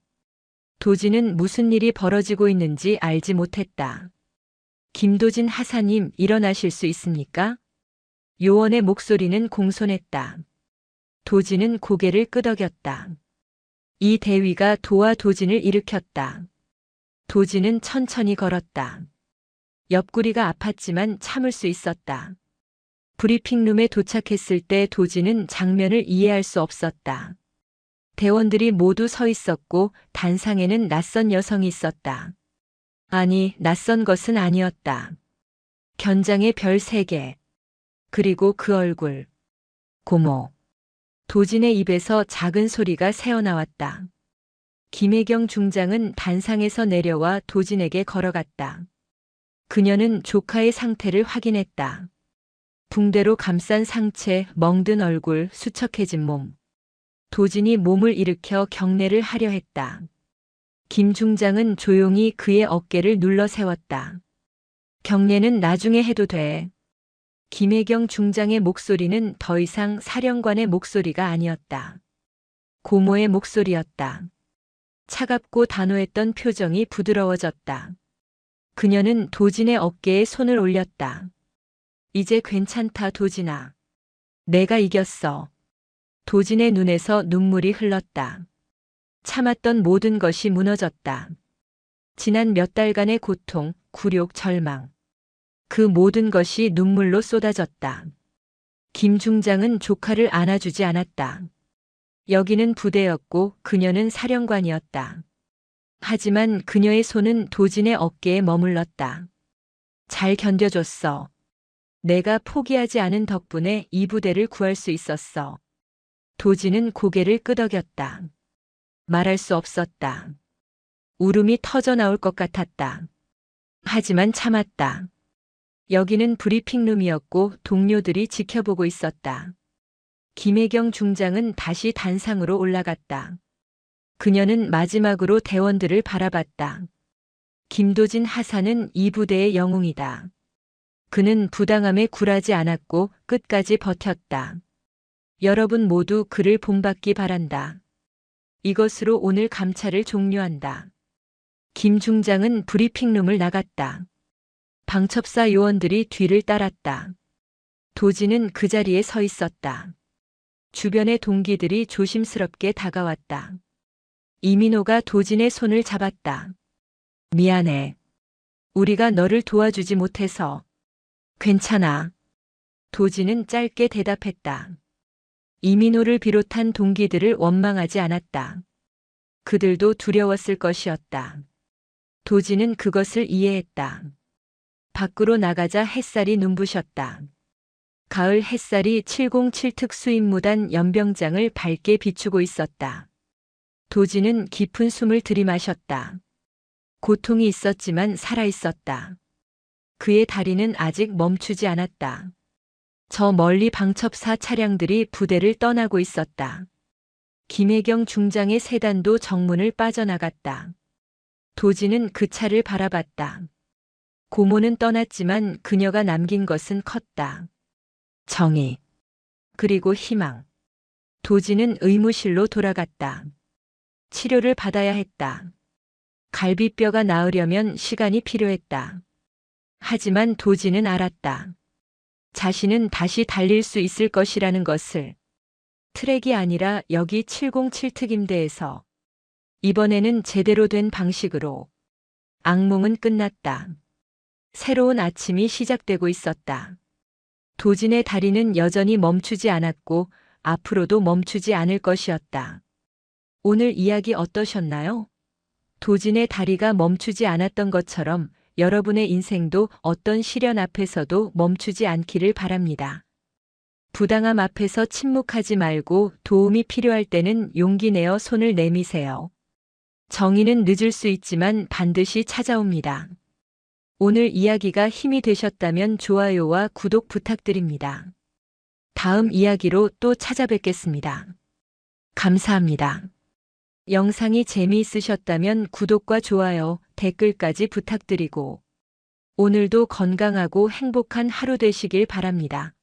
도진은 무슨 일이 벌어지고 있는지 알지 못했다. 김도진 하사님, 일어나실 수 있습니까? 요원의 목소리는 공손했다. 도진은 고개를 끄덕였다. 이 대위가 도와 도진을 일으켰다. 도진은 천천히 걸었다. 옆구리가 아팠지만 참을 수 있었다. 브리핑룸에 도착했을 때 도진은 장면을 이해할 수 없었다. 대원들이 모두 서 있었고 단상에는 낯선 여성이 있었다. 아니, 낯선 것은 아니었다. 견장의 별 3개. 그리고 그 얼굴. 고모. 도진의 입에서 작은 소리가 새어나왔다. 김혜경 중장은 단상에서 내려와 도진에게 걸어갔다. 그녀는 조카의 상태를 확인했다. 붕대로 감싼 상체, 멍든 얼굴, 수척해진 몸. 도진이 몸을 일으켜 경례를 하려 했다. 김 중장은 조용히 그의 어깨를 눌러 세웠다. 경례는 나중에 해도 돼. 김혜경 중장의 목소리는 더 이상 사령관의 목소리가 아니었다. 고모의 목소리였다. 차갑고 단호했던 표정이 부드러워졌다. 그녀는 도진의 어깨에 손을 올렸다. 이제 괜찮다, 도진아. 내가 이겼어. 도진의 눈에서 눈물이 흘렀다. 참았던 모든 것이 무너졌다. 지난 몇 달간의 고통, 굴욕, 절망. 그 모든 것이 눈물로 쏟아졌다. 김 중장은 조카를 안아주지 않았다. 여기는 부대였고 그녀는 사령관이었다. 하지만 그녀의 손은 도진의 어깨에 머물렀다. 잘 견뎌줬어. 내가 포기하지 않은 덕분에 이 부대를 구할 수 있었어. 도진은 고개를 끄덕였다. 말할 수 없었다. 울음이 터져 나올 것 같았다. 하지만 참았다. 여기는 브리핑룸이었고 동료들이 지켜보고 있었다. 김혜경 중장은 다시 단상으로 올라갔다. 그녀는 마지막으로 대원들을 바라봤다. 김도진 하사는 이 부대의 영웅이다. 그는 부당함에 굴하지 않았고 끝까지 버텼다. 여러분 모두 그를 본받기 바란다. 이것으로 오늘 감찰을 종료한다. 김 중장은 브리핑룸을 나갔다. 방첩사 요원들이 뒤를 따랐다. 도진은 그 자리에 서 있었다. 주변의 동기들이 조심스럽게 다가왔다. 이민호가 도진의 손을 잡았다. 미안해. 우리가 너를 도와주지 못해서. 괜찮아. 도진은 짧게 대답했다. 이민호를 비롯한 동기들을 원망하지 않았다. 그들도 두려웠을 것이었다. 도진은 그것을 이해했다. 밖으로 나가자 햇살이 눈부셨다. 가을 햇살이 707 특수임무단 연병장을 밝게 비추고 있었다. 도진은 깊은 숨을 들이마셨다. 고통이 있었지만 살아있었다. 그의 다리는 아직 멈추지 않았다. 저 멀리 방첩사 차량들이 부대를 떠나고 있었다. 김혜경 중장의 세단도 정문을 빠져나갔다. 도진은 그 차를 바라봤다. 고모는 떠났지만 그녀가 남긴 것은 컸다. 정의, 그리고 희망. 도진은 의무실로 돌아갔다. 치료를 받아야 했다. 갈비뼈가 나으려면 시간이 필요했다. 하지만 도진은 알았다. 자신은 다시 달릴 수 있을 것이라는 것을. 트랙이 아니라 여기 707 특임대에서. 이번에는 제대로 된 방식으로. 악몽은 끝났다. 새로운 아침이 시작되고 있었다. 도진의 다리는 여전히 멈추지 않았고 앞으로도 멈추지 않을 것이었다. 오늘 이야기 어떠셨나요? 도진의 다리가 멈추지 않았던 것처럼 여러분의 인생도 어떤 시련 앞에서도 멈추지 않기를 바랍니다. 부당함 앞에서 침묵하지 말고 도움이 필요할 때는 용기 내어 손을 내미세요. 정의는 늦을 수 있지만 반드시 찾아옵니다. 오늘 이야기가 힘이 되셨다면 좋아요와 구독 부탁드립니다. 다음 이야기로 또 찾아뵙겠습니다. 감사합니다. 영상이 재미있으셨다면 구독과 좋아요, 댓글까지 부탁드리고 오늘도 건강하고 행복한 하루 되시길 바랍니다.